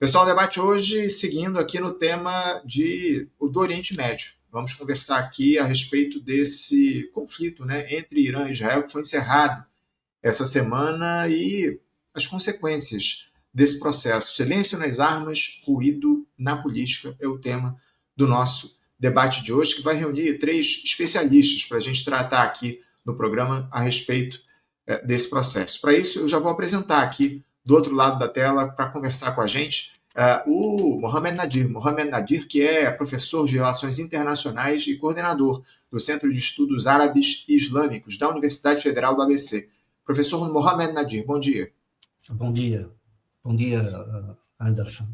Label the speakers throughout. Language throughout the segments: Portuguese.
Speaker 1: Pessoal, o debate hoje seguindo aqui no tema do Oriente Médio. Vamos conversar aqui a respeito desse conflito, né, entre Irã e Israel, que foi encerrado essa semana, e as consequências desse processo. Silêncio nas armas, ruído na política é o tema do nosso debate de hoje, que vai reunir três especialistas para a gente tratar aqui no programa a respeito desse processo. Para isso, eu já vou apresentar aqui do outro lado da tela para conversar com a gente o Mohamed Nadir. Mohamed Nadir, que é professor de Relações Internacionais e coordenador do Centro de Estudos Árabes e Islâmicos da Universidade Federal do ABC. Professor Mohamed Nadir, bom dia.
Speaker 2: Bom dia. Bom dia, Anderson.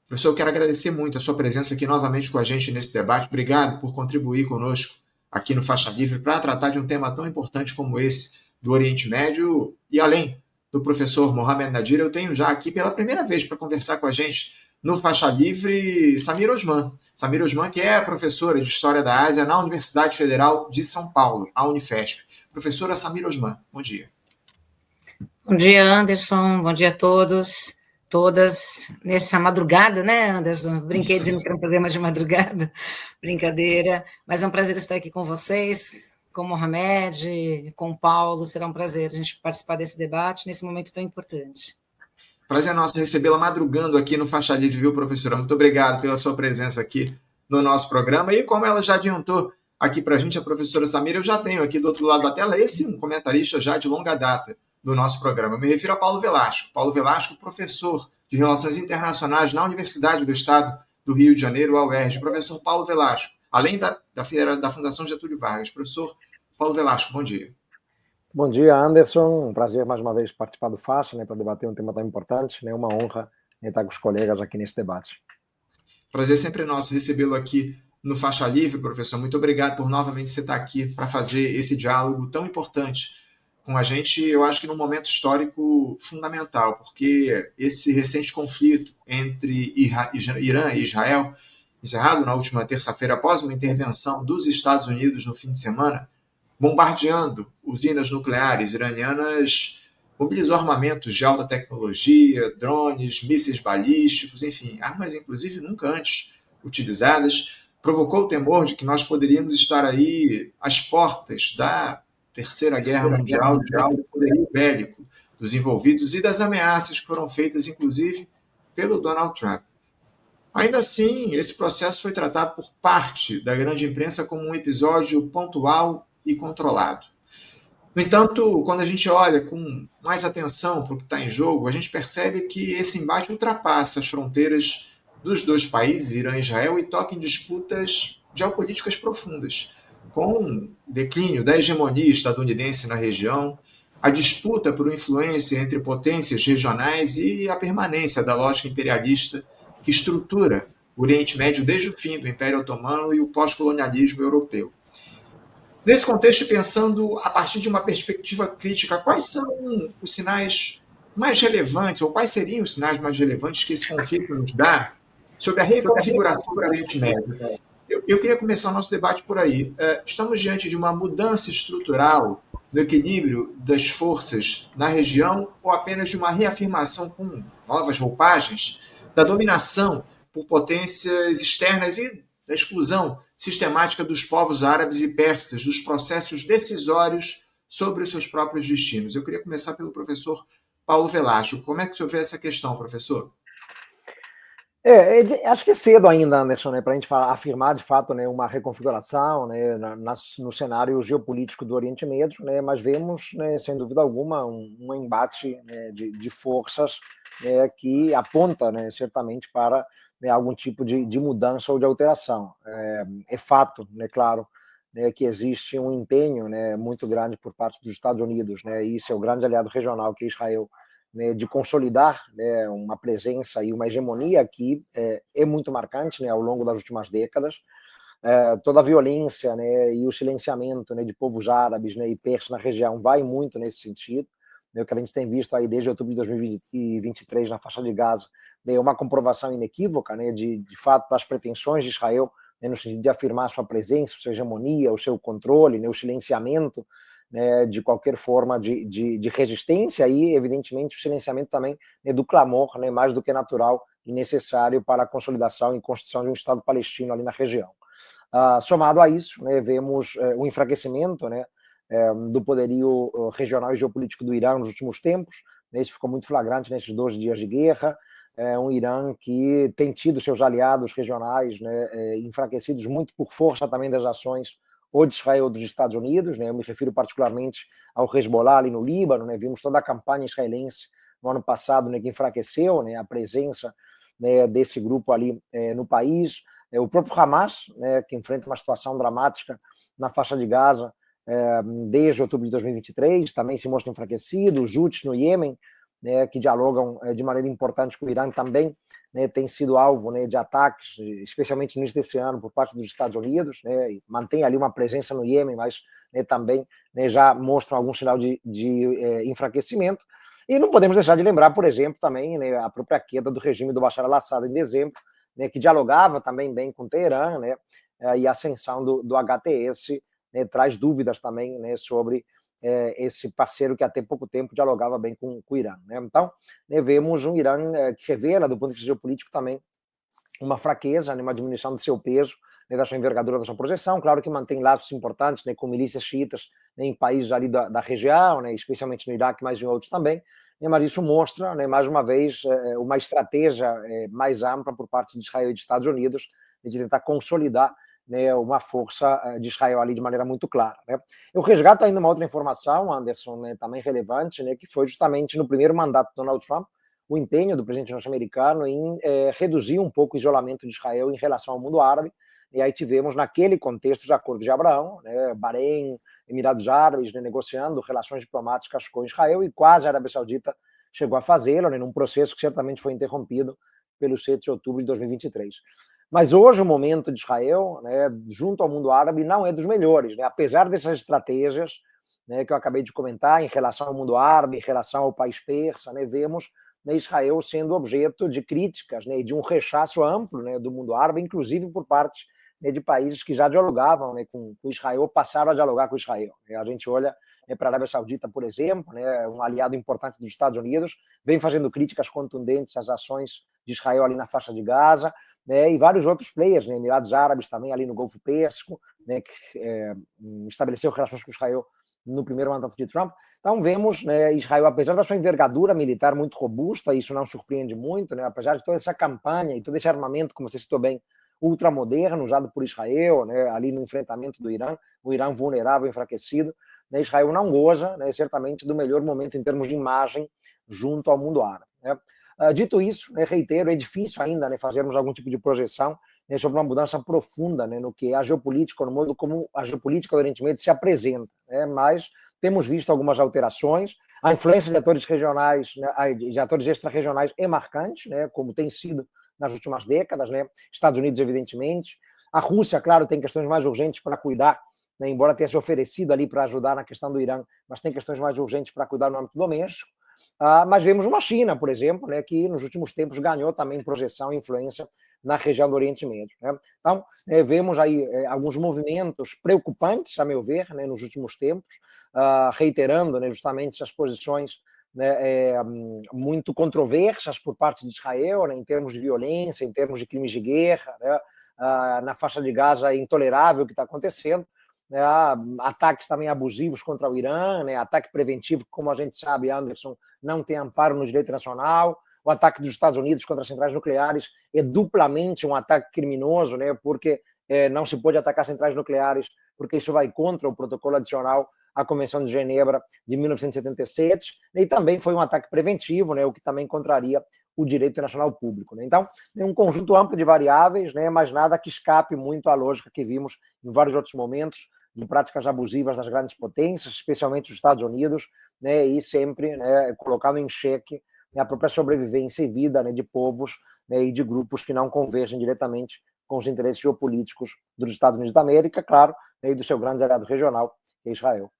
Speaker 1: Professor, eu quero agradecer muito a sua presença aqui novamente com a gente nesse debate. Obrigado por contribuir conosco aqui no Faixa Livre para tratar de um tema tão importante como esse do Oriente Médio. E além do professor Mohamed Nadir, eu tenho já aqui pela primeira vez para conversar com a gente no Faixa Livre Samira Osman. Samira Osman, que é professora de História da Ásia na Universidade Federal de São Paulo, a Unifesp. Professora Samira Osman, bom dia.
Speaker 3: Bom dia, Anderson. Bom dia a todos, todas. Nessa madrugada, né, Anderson? Brinquei dizendo que era um programa de madrugada. Brincadeira. Mas é um prazer estar aqui com vocês, com o Mohamed, com o Paulo. Será um prazer a gente participar desse debate nesse momento tão importante.
Speaker 1: Prazer nosso recebê-la madrugando aqui no Faixa Livre, viu, professora? Muito obrigado pela sua presença aqui no nosso programa. E como ela já adiantou aqui para a gente, a professora Samira, eu já tenho aqui do outro lado da tela um comentarista já de longa data do nosso programa. Eu me refiro a Paulo Velasco. Paulo Velasco, professor de Relações Internacionais na Universidade do Estado do Rio de Janeiro, a UERJ. Professor Paulo Velasco, além da Fundação Getúlio Vargas. Professor Paulo Velasco, bom dia.
Speaker 4: Bom dia, Anderson. Um prazer mais uma vez participar do Faixa, né, para debater um tema tão importante. É uma honra estar com os colegas aqui nesse debate.
Speaker 1: Prazer sempre nosso recebê-lo aqui no Faixa Livre, professor. Muito obrigado por novamente você estar aqui para fazer esse diálogo tão importante com a gente. Eu acho que num momento histórico fundamental, porque esse recente conflito entre Irã e Israel, encerrado na última terça-feira após uma intervenção dos Estados Unidos no fim de semana, bombardeando usinas nucleares iranianas, mobilizou armamentos de alta tecnologia, drones, mísseis balísticos, enfim, armas inclusive nunca antes utilizadas, provocou o temor de que nós poderíamos estar aí às portas da Terceira Guerra Mundial, do poderio bélico dos envolvidos e das ameaças que foram feitas, inclusive, pelo Donald Trump. Ainda assim, esse processo foi tratado por parte da grande imprensa como um episódio pontual e controlado. No entanto, quando a gente olha com mais atenção para o que está em jogo, a gente percebe que esse embate ultrapassa as fronteiras dos dois países, Irã e Israel, e toca em disputas geopolíticas profundas, com o declínio da hegemonia estadunidense na região, a disputa por influência entre potências regionais e a permanência da lógica imperialista que estrutura o Oriente Médio desde o fim do Império Otomano e o pós-colonialismo europeu. Nesse contexto, pensando a partir de uma perspectiva crítica, quais são os sinais mais relevantes, ou quais seriam os sinais mais relevantes que esse conflito nos dá sobre a reconfiguração do Oriente Médio? Eu queria começar o nosso debate por aí. Estamos diante de uma mudança estrutural no equilíbrio das forças na região ou apenas de uma reafirmação com novas roupagens da dominação por potências externas e da exclusão sistemática dos povos árabes e persas dos processos decisórios sobre os seus próprios destinos? Eu queria começar pelo professor Paulo Velasco. Como é que o senhor vê essa questão, professor?
Speaker 4: Acho que é cedo ainda, Anderson, né, para a gente afirmar de fato, né, uma reconfiguração, né, no cenário geopolítico do Oriente Médio, né, mas vemos, né, sem dúvida alguma, um embate, né, de forças, né, que aponta, né, certamente para, né, algum tipo de mudança ou de alteração. É fato, né, claro, né, que existe um empenho, né, muito grande por parte dos Estados Unidos, né, e seu grande aliado regional, que é Israel, né, de consolidar, né, uma presença e uma hegemonia que é muito marcante, né, ao longo das últimas décadas. Toda a violência, né, e o silenciamento, né, de povos árabes, né, e persas na região vai muito nesse sentido. Né, o que a gente tem visto aí desde outubro de 2023 na faixa de Gaza, né, é uma comprovação inequívoca, né, de fato das pretensões de Israel, né, no sentido de afirmar sua presença, sua hegemonia, o seu controle, né, o silenciamento, né, de qualquer forma de resistência e, evidentemente, o silenciamento também, né, do clamor, né, mais do que natural e necessário para a consolidação e construção de um Estado palestino ali na região. Somado a isso, né, vemos o enfraquecimento, né, do poderio regional e geopolítico do Irã nos últimos tempos, né, isso ficou muito flagrante nesses 12 dias de guerra, um Irã que tem tido seus aliados regionais, né, enfraquecidos muito por força também das ações ou de Israel ou dos Estados Unidos, né, eu me refiro particularmente ao Hezbollah ali no Líbano, né, vimos toda a campanha israelense no ano passado, né, que enfraqueceu, né, a presença, né, desse grupo ali no país, o próprio Hamas, né, que enfrenta uma situação dramática na faixa de Gaza desde outubro de 2023, também se mostra enfraquecido, os Houthis no Iêmen, né, que dialogam de maneira importante com o Irã também, né, tem sido alvo, né, de ataques, especialmente no início desse ano, por parte dos Estados Unidos, né, e mantém ali uma presença no Iêmen, mas, né, também, né, já mostram algum sinal de enfraquecimento. E não podemos deixar de lembrar, por exemplo, também, né, a própria queda do regime do Bashar al-Assad em dezembro, né, que dialogava também bem com Teherã, né, e a ascensão do HTS, né, traz dúvidas também, né, sobre esse parceiro que até pouco tempo dialogava bem com o Irã, né? Então, né, vemos um Irã que revela, do ponto de vista geopolítico, também uma fraqueza, né, uma diminuição do seu peso, né, da sua envergadura, da sua projeção. Claro que mantém laços importantes, né, com milícias xiitas, né, em países ali da região, né, especialmente no Iraque, mas em outros também, né, mas isso mostra, né, mais uma vez, uma estratégia mais ampla por parte de Israel e dos Estados Unidos, né, de tentar consolidar, né, uma força de Israel ali de maneira muito clara, né. Eu resgato ainda uma outra informação, Anderson, né, também relevante, né, que foi justamente no primeiro mandato do Donald Trump, o empenho do presidente norte-americano em reduzir um pouco o isolamento de Israel em relação ao mundo árabe, e aí tivemos naquele contexto os acordos de Abraão, né, Bahrein, Emirados Árabes, né, negociando relações diplomáticas com Israel, e quase a Arábia Saudita chegou a fazê-lo, né, num processo que certamente foi interrompido pelo 7 de outubro de 2023. Mas hoje o momento de Israel, né, junto ao mundo árabe, não é dos melhores, né? Apesar dessas estratégias, né, que eu acabei de comentar em relação ao mundo árabe, em relação ao país persa, né, vemos, né, Israel sendo objeto de críticas, né, e de um rechaço amplo, né, do mundo árabe, inclusive por parte, né, de países que já dialogavam, né, com Israel, passaram a dialogar com Israel. A gente olha, né, para a Arábia Saudita, por exemplo, né, um aliado importante dos Estados Unidos, vem fazendo críticas contundentes às ações de Israel ali na faixa de Gaza, né, e vários outros players, né, Emirados Árabes também ali no Golfo Pérsico, né, que estabeleceu relações com Israel no primeiro mandato de Trump. Então vemos, né, Israel, apesar da sua envergadura militar muito robusta, isso não surpreende muito, né, apesar de toda essa campanha e todo esse armamento, como você citou bem, ultramoderno usado por Israel, né, ali no enfrentamento do Irã, o Irã vulnerável, enfraquecido, né, Israel não goza, né, certamente, do melhor momento em termos de imagem junto ao mundo árabe, né. Dito isso, né, reitero, é difícil ainda, né, fazermos algum tipo de projeção, né, sobre uma mudança profunda, né, no que é a geopolítica, no modo como a geopolítica do Oriente Médio se apresenta, né, mas temos visto algumas alterações. A influência de atores regionais, né, de atores extra-regionais é marcante, né, como tem sido nas últimas décadas, né, Estados Unidos, evidentemente. A Rússia, claro, tem questões mais urgentes para cuidar, né, embora tenha se oferecido ali para ajudar na questão do Irã, mas tem questões mais urgentes para cuidar no âmbito doméstico. Mas vemos uma China, por exemplo, né, que nos últimos tempos ganhou também projeção e influência na região do Oriente Médio, né? Então, vemos aí alguns movimentos preocupantes, a meu ver, né, nos últimos tempos, reiterando, né, justamente as posições, né, muito controversas por parte de Israel, né, em termos de violência, em termos de crimes de guerra, né, na faixa de Gaza é intolerável o que está acontecendo, né, ataques também abusivos contra o Irã, né, ataque preventivo, como a gente sabe, Anderson, não tem amparo no direito nacional. O ataque dos Estados Unidos contra as centrais nucleares é duplamente um ataque criminoso, né, porque não se pode atacar centrais nucleares, porque isso vai contra o protocolo adicional à Convenção de Genebra de 1977, e também foi um ataque preventivo, né, o que também contraria o direito internacional público, né? Então, é um conjunto amplo de variáveis, né, mas nada que escape muito à lógica que vimos em vários outros momentos de práticas abusivas das grandes potências, especialmente os Estados Unidos, né, e sempre, né, colocando em xeque, né, a própria sobrevivência e vida, né, de povos, né, e de grupos que não convergem diretamente com os interesses geopolíticos dos Estados Unidos da América, claro, né, e do seu grande aliado regional, que é Israel.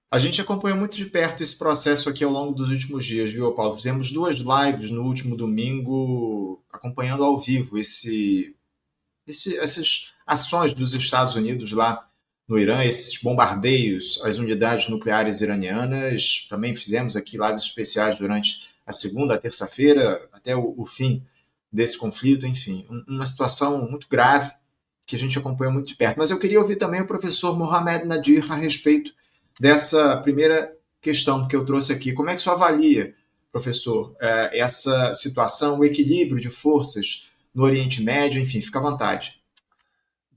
Speaker 1: A gente acompanhou muito de perto esse processo aqui ao longo dos últimos dias, viu, Paulo? Fizemos 2 lives no último domingo, acompanhando ao vivo essas ações dos Estados Unidos lá no Irã, esses bombardeios às unidades nucleares iranianas. Também fizemos aqui lives especiais durante a segunda, a terça-feira, até o fim desse conflito. Enfim, uma situação muito grave que a gente acompanha muito de perto. Mas eu queria ouvir também o professor Mohamed Nadir a respeito dessa primeira questão que eu trouxe aqui. Como é que o senhor avalia, professor, essa situação, o equilíbrio de forças no Oriente Médio? Enfim, fica à vontade.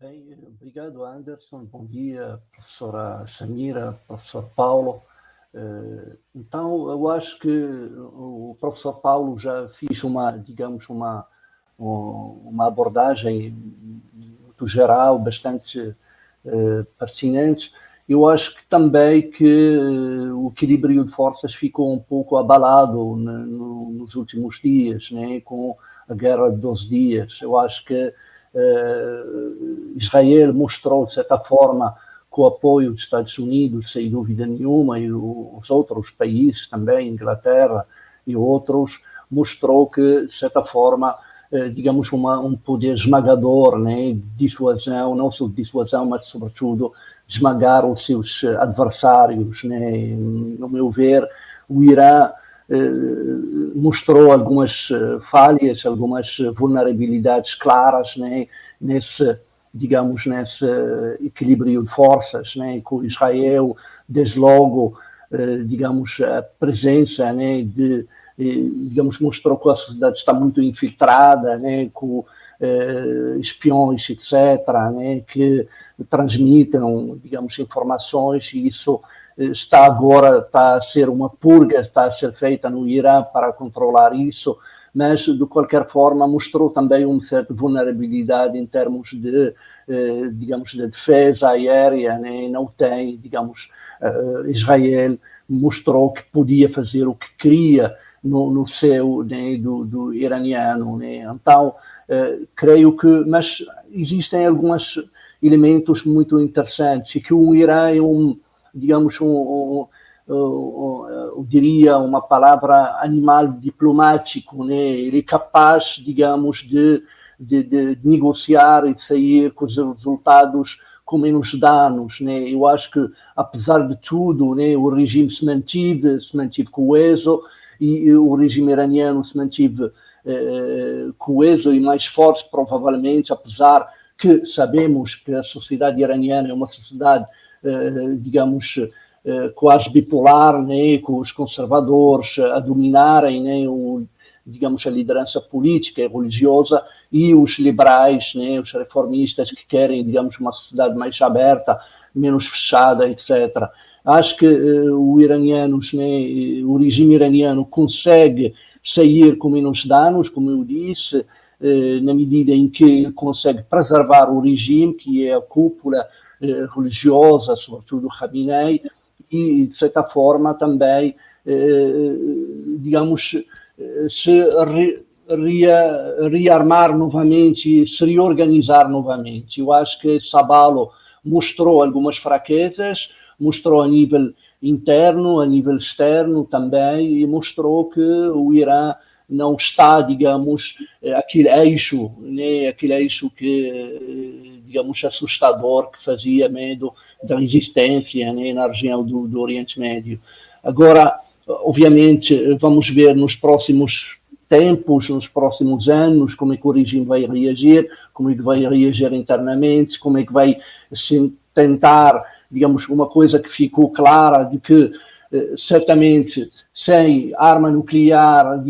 Speaker 2: Bem, obrigado, Anderson. Bom dia, professora Samira, professor Paulo. Então, eu acho que o professor Paulo já fez uma abordagem muito geral, bastante pertinente. Eu acho que também que o equilíbrio de forças ficou um pouco abalado nos últimos dias, né, com a guerra de 12 dias. Eu acho que Israel mostrou, de certa forma, com o apoio dos Estados Unidos, sem dúvida nenhuma, e os outros países também, Inglaterra e outros, mostrou que, de certa forma, digamos, um poder esmagador, né, de dissuasão, não só de dissuasão, mas, sobretudo, de esmagar os seus adversários, né. No meu ver, o Irã mostrou algumas falhas, algumas vulnerabilidades claras, né, nesse equilíbrio de forças, né, com Israel, desde logo, a presença, né, mostrou que a sociedade está muito infiltrada, né, com espiões, etc., né, que transmitem, informações, e isso está a ser uma purga, está a ser feita no Irã para controlar isso, mas, de qualquer forma, mostrou também uma certa vulnerabilidade em termos de defesa aérea, né? Não tem, Israel mostrou que podia fazer o que queria no céu, né, do iraniano, né? Então, creio que, mas existem alguns elementos muito interessantes, e que o Irã é eu diria uma palavra, animal diplomático, né? Ele é capaz, de negociar e de sair com os resultados com menos danos, né? Eu acho que, apesar de tudo, né, o regime se mantive coeso, e o regime iraniano se mantive coeso e mais forte, provavelmente, apesar que sabemos que a sociedade iraniana é uma sociedade, quase bipolar, né, com os conservadores a dominarem, né, a liderança política e religiosa, e os liberais, né, os reformistas, que querem, uma sociedade mais aberta, menos fechada, etc. Acho que o regime iraniano consegue sair com menos danos, como eu disse, na medida em que consegue preservar o regime, que é a cúpula religiosa, sobretudo Khamenei, e, de certa forma, também, se rearmar novamente, se reorganizar novamente. Eu acho que Sabalo mostrou algumas fraquezas, mostrou a nível interno, a nível externo também, e mostrou que o Irã não está, aquele eixo, né, aquele eixo que, assustador, que fazia medo da resistência, né, na região do Oriente Médio. Agora, obviamente, vamos ver nos próximos tempos, nos próximos anos, como é que o regime vai reagir, como é que vai reagir internamente, como é que vai tentar, uma coisa que ficou clara, de que certamente sem arma nuclear,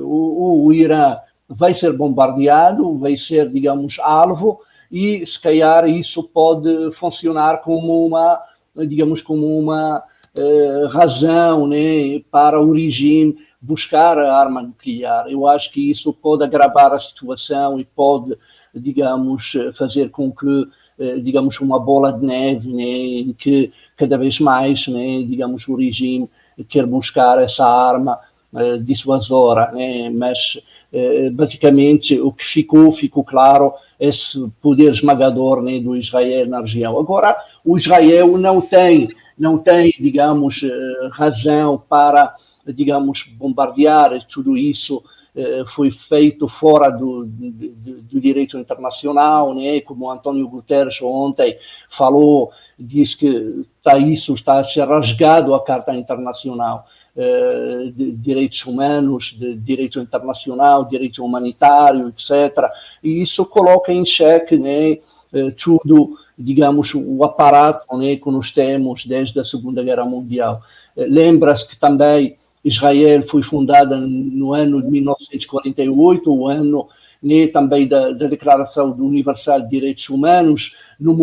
Speaker 2: o Irã vai ser bombardeado, vai ser, alvo, e se calhar isso pode funcionar como uma razão, né, para o regime buscar a arma nuclear. Eu acho que isso pode agravar a situação e pode, fazer com que, uma bola de neve, né, em que cada vez mais, né, o regime quer buscar essa arma dissuasora, né, mas basicamente o que ficou claro, esse poder esmagador, né, do Israel na região. Agora, o Israel não tem, razão para, bombardear tudo isso foi feito fora do direito internacional, né? Como António Guterres ontem falou, diz que está a ser rasgado a Carta Internacional de Direitos Humanos, de Direito Internacional, Direito Humanitário, etc. E isso coloca em xeque, né, tudo, digamos, o aparato, né, que nós temos desde a Segunda Guerra Mundial. Lembra-se que também Israel foi fundada no ano de 1948, o ano, né, também da Declaração Universal de Direitos Humanos, no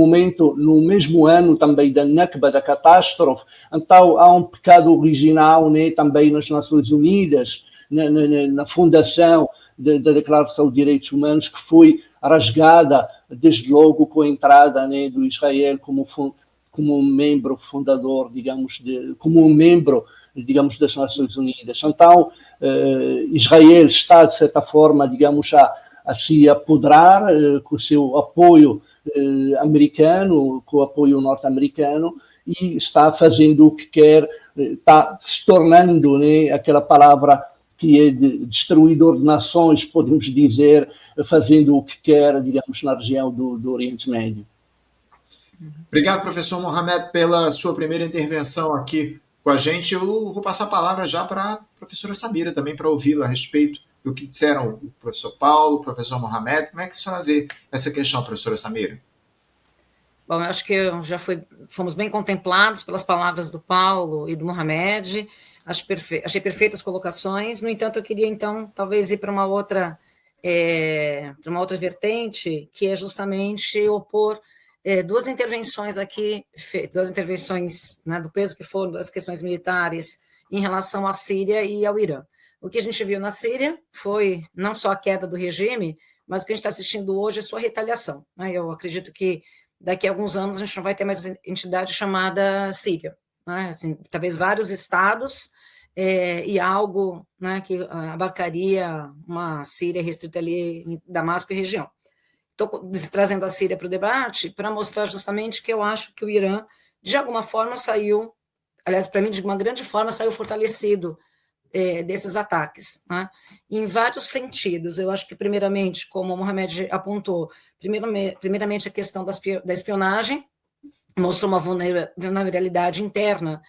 Speaker 2: mesmo ano também da Nakba, da catástrofe. Então há um pecado original, né, também nas Nações Unidas, na fundação da Declaração de Direitos Humanos, que foi rasgada desde logo com a entrada, né, do Israel como membro fundador, digamos, como membro, digamos, das Nações Unidas. Então, Israel está, de certa forma, digamos, a se apoderar com o seu apoio americano, com o apoio norte-americano, e está fazendo o que quer, está se tornando, né, aquela palavra que é de destruidor de nações, podemos dizer, fazendo o que quer, digamos, na região do Oriente Médio.
Speaker 1: Obrigado, professor Mohamed, pela sua primeira intervenção aqui com a gente. Eu vou passar a palavra já para a professora Samira também, para ouvi-la a respeito do que disseram o professor Paulo, o professor Mohamed. Como é que a senhora vê essa questão, professora Samira?
Speaker 3: Bom, eu acho que fomos bem contemplados pelas palavras do Paulo e do Mohamed. Achei perfeitas colocações. No entanto, eu queria, então, talvez ir para uma outra vertente, que é justamente opor duas intervenções aqui, duas intervenções, né, do peso que foram das questões militares em relação à Síria e ao Irã. O que a gente viu na Síria foi não só a queda do regime, mas o que a gente está assistindo hoje é sua retaliação, né? Eu acredito que daqui a alguns anos a gente não vai ter mais entidade chamada Síria, né? Assim, talvez vários estados e algo, né, que abarcaria uma Síria restrita ali em Damasco e região. Estou trazendo a Síria para o debate para mostrar justamente que eu acho que o Irã, de alguma forma, saiu, aliás, para mim, de uma grande forma, saiu fortalecido desses ataques, né? Em vários sentidos. Eu acho que, primeiramente, como o Mohamed apontou, primeiramente a questão da espionagem, mostrou uma vulnerabilidade interna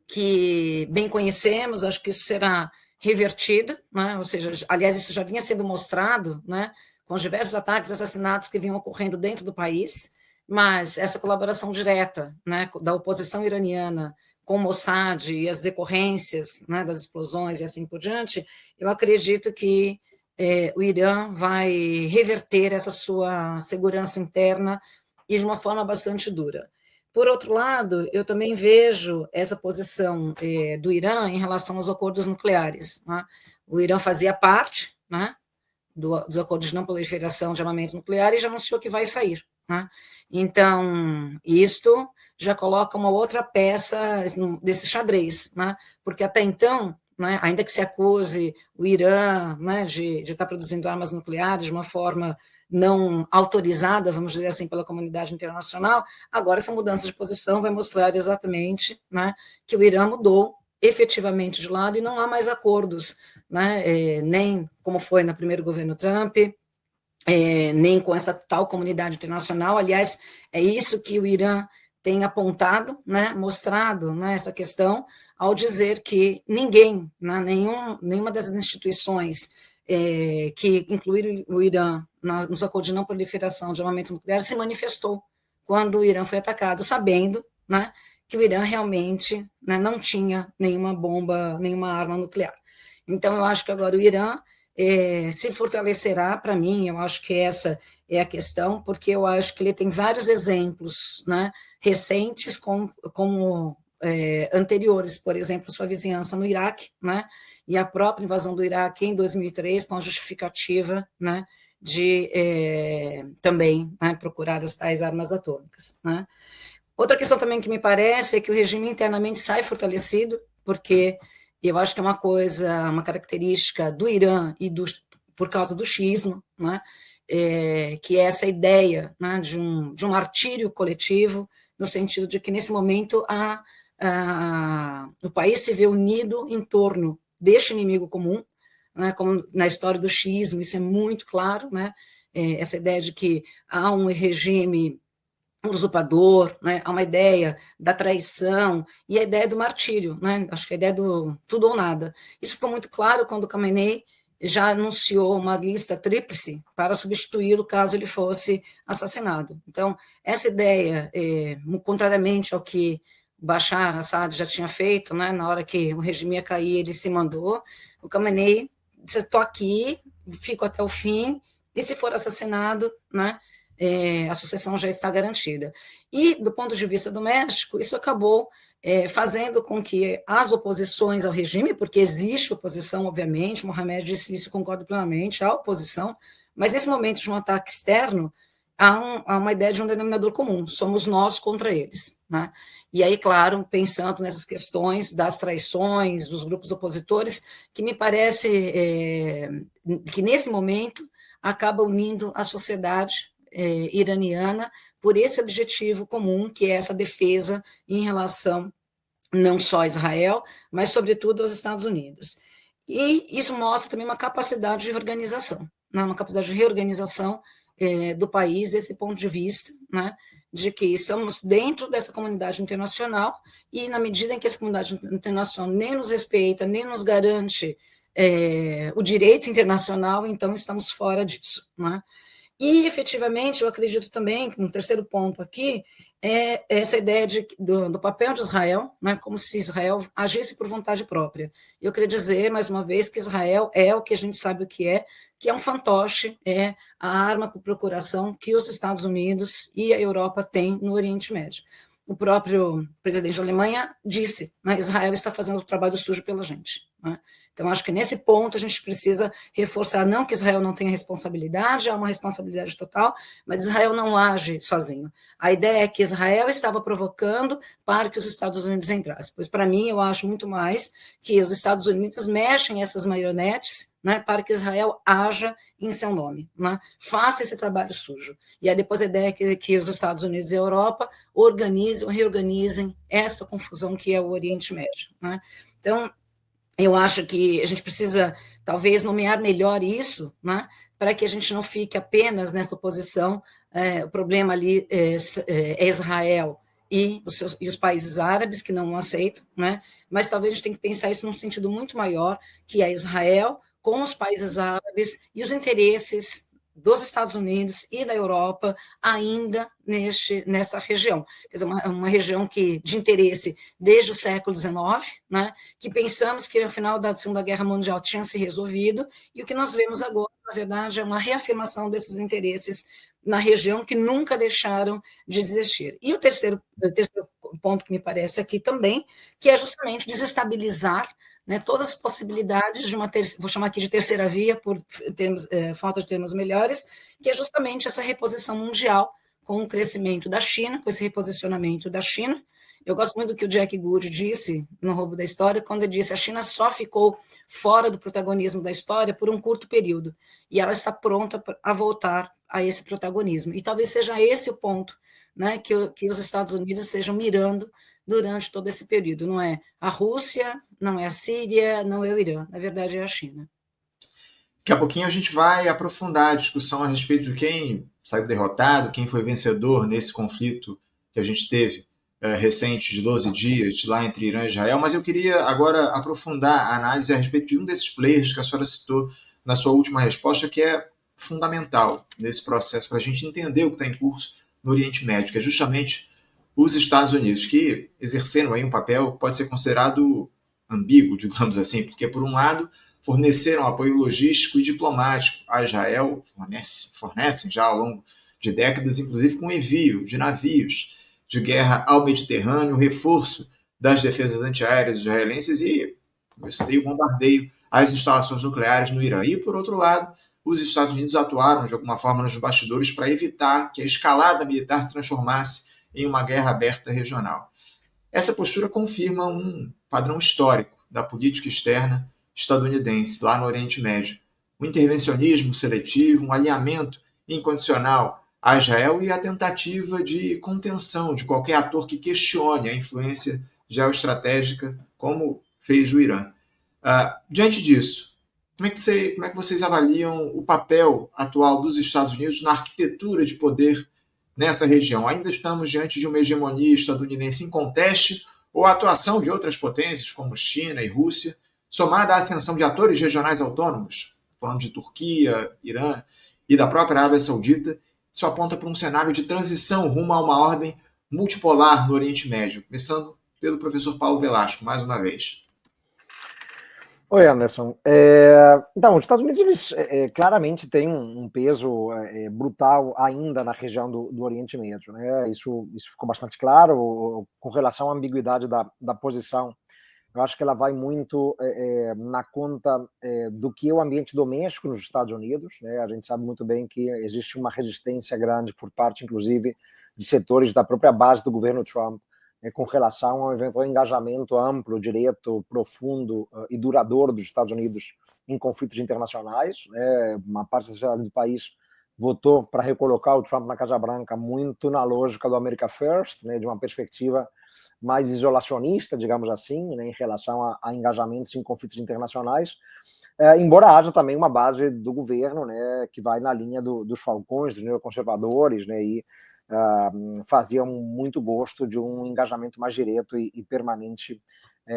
Speaker 3: que bem conhecemos, acho que isso será revertido, né? Ou seja, aliás, isso já vinha sendo mostrado, né, com os diversos ataques e assassinatos que vinham ocorrendo dentro do país, mas essa colaboração direta, né, da oposição iraniana com o Mossad e as decorrências, né, das explosões e assim por diante, eu acredito que o Irã vai reverter essa sua segurança interna e de uma forma bastante dura. Por outro lado, eu também vejo essa posição do Irã em relação aos acordos nucleares, né? O Irã fazia parte, né, dos acordos de não proliferação de armamento nuclear e já anunciou que vai sair, né? Então, isto já coloca uma outra peça desse xadrez, né? Porque até então, né, ainda que se acuse o Irã, né, de estar produzindo armas nucleares de uma forma não autorizada, vamos dizer assim, pela comunidade internacional, agora essa mudança de posição vai mostrar exatamente, né, que o Irã mudou efetivamente de lado e não há mais acordos, né, nem como foi no primeiro governo Trump, nem com essa tal comunidade internacional. Aliás, é isso que o Irã tem apontado, né, mostrado, né, essa questão, ao dizer que ninguém, né, nenhuma dessas instituições que incluíram o Irã nos acordos de não proliferação de armamento nuclear se manifestou quando o Irã foi atacado, sabendo, né, que o Irã realmente, né, não tinha nenhuma bomba, nenhuma arma nuclear. Então, eu acho que agora o Irã se fortalecerá, para mim, eu acho que essa é a questão, porque eu acho que ele tem vários exemplos, né, recentes como anteriores, por exemplo, sua vizinhança no Iraque, né, e a própria invasão do Iraque em 2003, com a justificativa, né, de também, né, procurar as tais armas atômicas, né. Outra questão também que me parece é que o regime internamente sai fortalecido, porque eu acho que é uma característica do Irã e por causa do xiismo, né, que é essa ideia, né, de um martírio coletivo, no sentido de que, nesse momento, o país se vê unido em torno deste inimigo comum, né, como na história do xiismo, isso é muito claro, né, essa ideia de que há um regime usurpador, né, há uma ideia da traição e a ideia do martírio, né, acho que a ideia do tudo ou nada. Isso ficou muito claro quando Khamenei já anunciou uma lista tríplice para substituí-lo caso ele fosse assassinado. Então, essa ideia, contrariamente ao que Bashar Assad já tinha feito, né, na hora que o regime ia cair, ele se mandou, o Khamenei disse, estou aqui, fico até o fim, e se for assassinado, né, a sucessão já está garantida. E, do ponto de vista do México, isso acabou fazendo com que as oposições ao regime, porque existe oposição, obviamente, Mohamed disse isso, concordo plenamente, há oposição, mas nesse momento de um ataque externo, há uma ideia de um denominador comum, somos nós contra eles, né? E aí, claro, pensando nessas questões das traições, dos grupos opositores, que me parece que nesse momento acaba unindo a sociedade iraniana por esse objetivo comum, que é essa defesa em relação não só a Israel, mas sobretudo aos Estados Unidos. E isso mostra também uma capacidade de reorganização, né? Uma capacidade de reorganização do país, desse ponto de vista, né? De que estamos dentro dessa comunidade internacional e, na medida em que essa comunidade internacional nem nos respeita, nem nos garante o direito internacional, então estamos fora disso, né? E, efetivamente, eu acredito também que um terceiro ponto aqui é essa ideia do papel de Israel, né, como se Israel agisse por vontade própria. Eu queria dizer, mais uma vez, que Israel é o que a gente sabe o que é um fantoche, é a arma por procuração que os Estados Unidos e a Europa têm no Oriente Médio. O próprio presidente da Alemanha disse, né, Israel está fazendo o trabalho sujo pela gente, né? Então, acho que nesse ponto a gente precisa reforçar, não que Israel não tenha responsabilidade, há uma responsabilidade total, mas Israel não age sozinho. A ideia é que Israel estava provocando para que os Estados Unidos entrassem, pois, para mim, eu acho muito mais que os Estados Unidos mexem essas marionetes, né, para que Israel haja em seu nome, né? Faça esse trabalho sujo. E aí depois a ideia é que os Estados Unidos e a Europa reorganizem essa confusão que é o Oriente Médio, né? Então, eu acho que a gente precisa, talvez, nomear melhor isso, né, para que a gente não fique apenas nessa oposição. O problema ali é Israel e os países árabes que não aceitam, né, mas talvez a gente tenha que pensar isso num sentido muito maior, que é Israel com os países árabes e os interesses dos Estados Unidos e da Europa ainda nessa região. Quer dizer, uma região de interesse desde o século XIX, né, que pensamos que no final da Segunda Guerra Mundial tinha se resolvido, e o que nós vemos agora, na verdade, é uma reafirmação desses interesses na região que nunca deixaram de existir. E o terceiro ponto que me parece aqui também, que é justamente desestabilizar, né, todas as possibilidades de vou chamar aqui de terceira via, por falta de termos melhores, que é justamente essa reposição mundial com o crescimento da China, com esse reposicionamento da China. Eu gosto muito do que o Jack Good disse no Roubo da História, quando ele disse que a China só ficou fora do protagonismo da história por um curto período, e ela está pronta a voltar a esse protagonismo. E talvez seja esse o ponto, né, que os Estados Unidos estejam mirando durante todo esse período. Não é a Rússia, não é a Síria, não é o Irã, na verdade é a China.
Speaker 1: Daqui a pouquinho a gente vai aprofundar a discussão a respeito de quem saiu derrotado, quem foi vencedor nesse conflito que a gente teve recente de 12 dias lá entre Irã e Israel, mas eu queria agora aprofundar a análise a respeito de um desses players que a senhora citou na sua última resposta, que é fundamental nesse processo para a gente entender o que está em curso no Oriente Médio, que é justamente os Estados Unidos, que exerceram aí um papel que pode ser considerado ambíguo, digamos assim, porque, por um lado, forneceram apoio logístico e diplomático a Israel, fornecem já ao longo de décadas, inclusive com envio de navios de guerra ao Mediterrâneo, reforço das defesas antiaéreas israelenses e o bombardeio às instalações nucleares no Irã. E, por outro lado, os Estados Unidos atuaram, de alguma forma, nos bastidores para evitar que a escalada militar se transformasse em uma guerra aberta regional. Essa postura confirma um padrão histórico da política externa estadunidense lá no Oriente Médio. O intervencionismo seletivo, um alinhamento incondicional a Israel e a tentativa de contenção de qualquer ator que questione a influência geoestratégica, como fez o Irã. Diante disso, como é que vocês avaliam o papel atual dos Estados Unidos na arquitetura de poder nessa região? Ainda estamos diante de uma hegemonia estadunidense inconteste ou a atuação de outras potências, como China e Rússia, somada à ascensão de atores regionais autônomos, falando de Turquia, Irã e da própria Arábia Saudita, isso aponta para um cenário de transição rumo a uma ordem multipolar no Oriente Médio? Começando pelo professor Paulo Velasco, mais uma vez.
Speaker 4: Oi, Anderson. Então, os Estados Unidos eles, claramente têm um peso brutal ainda na região do Oriente Médio, né? Isso ficou bastante claro com relação à ambiguidade da posição. Eu acho que ela vai muito na conta do que é o ambiente doméstico nos Estados Unidos, né? A gente sabe muito bem que existe uma resistência grande por parte, inclusive, de setores da própria base do governo Trump, com relação ao eventual engajamento amplo, direto, profundo e duradouro dos Estados Unidos em conflitos internacionais. Uma parte da sociedade do país votou para recolocar o Trump na Casa Branca muito na lógica do America First, né, de uma perspectiva mais isolacionista, digamos assim, né, em relação a engajamentos em conflitos internacionais, embora haja também uma base do governo, né, que vai na linha dos falcões, dos neoconservadores, né, e faziam muito gosto de um engajamento mais direto e permanente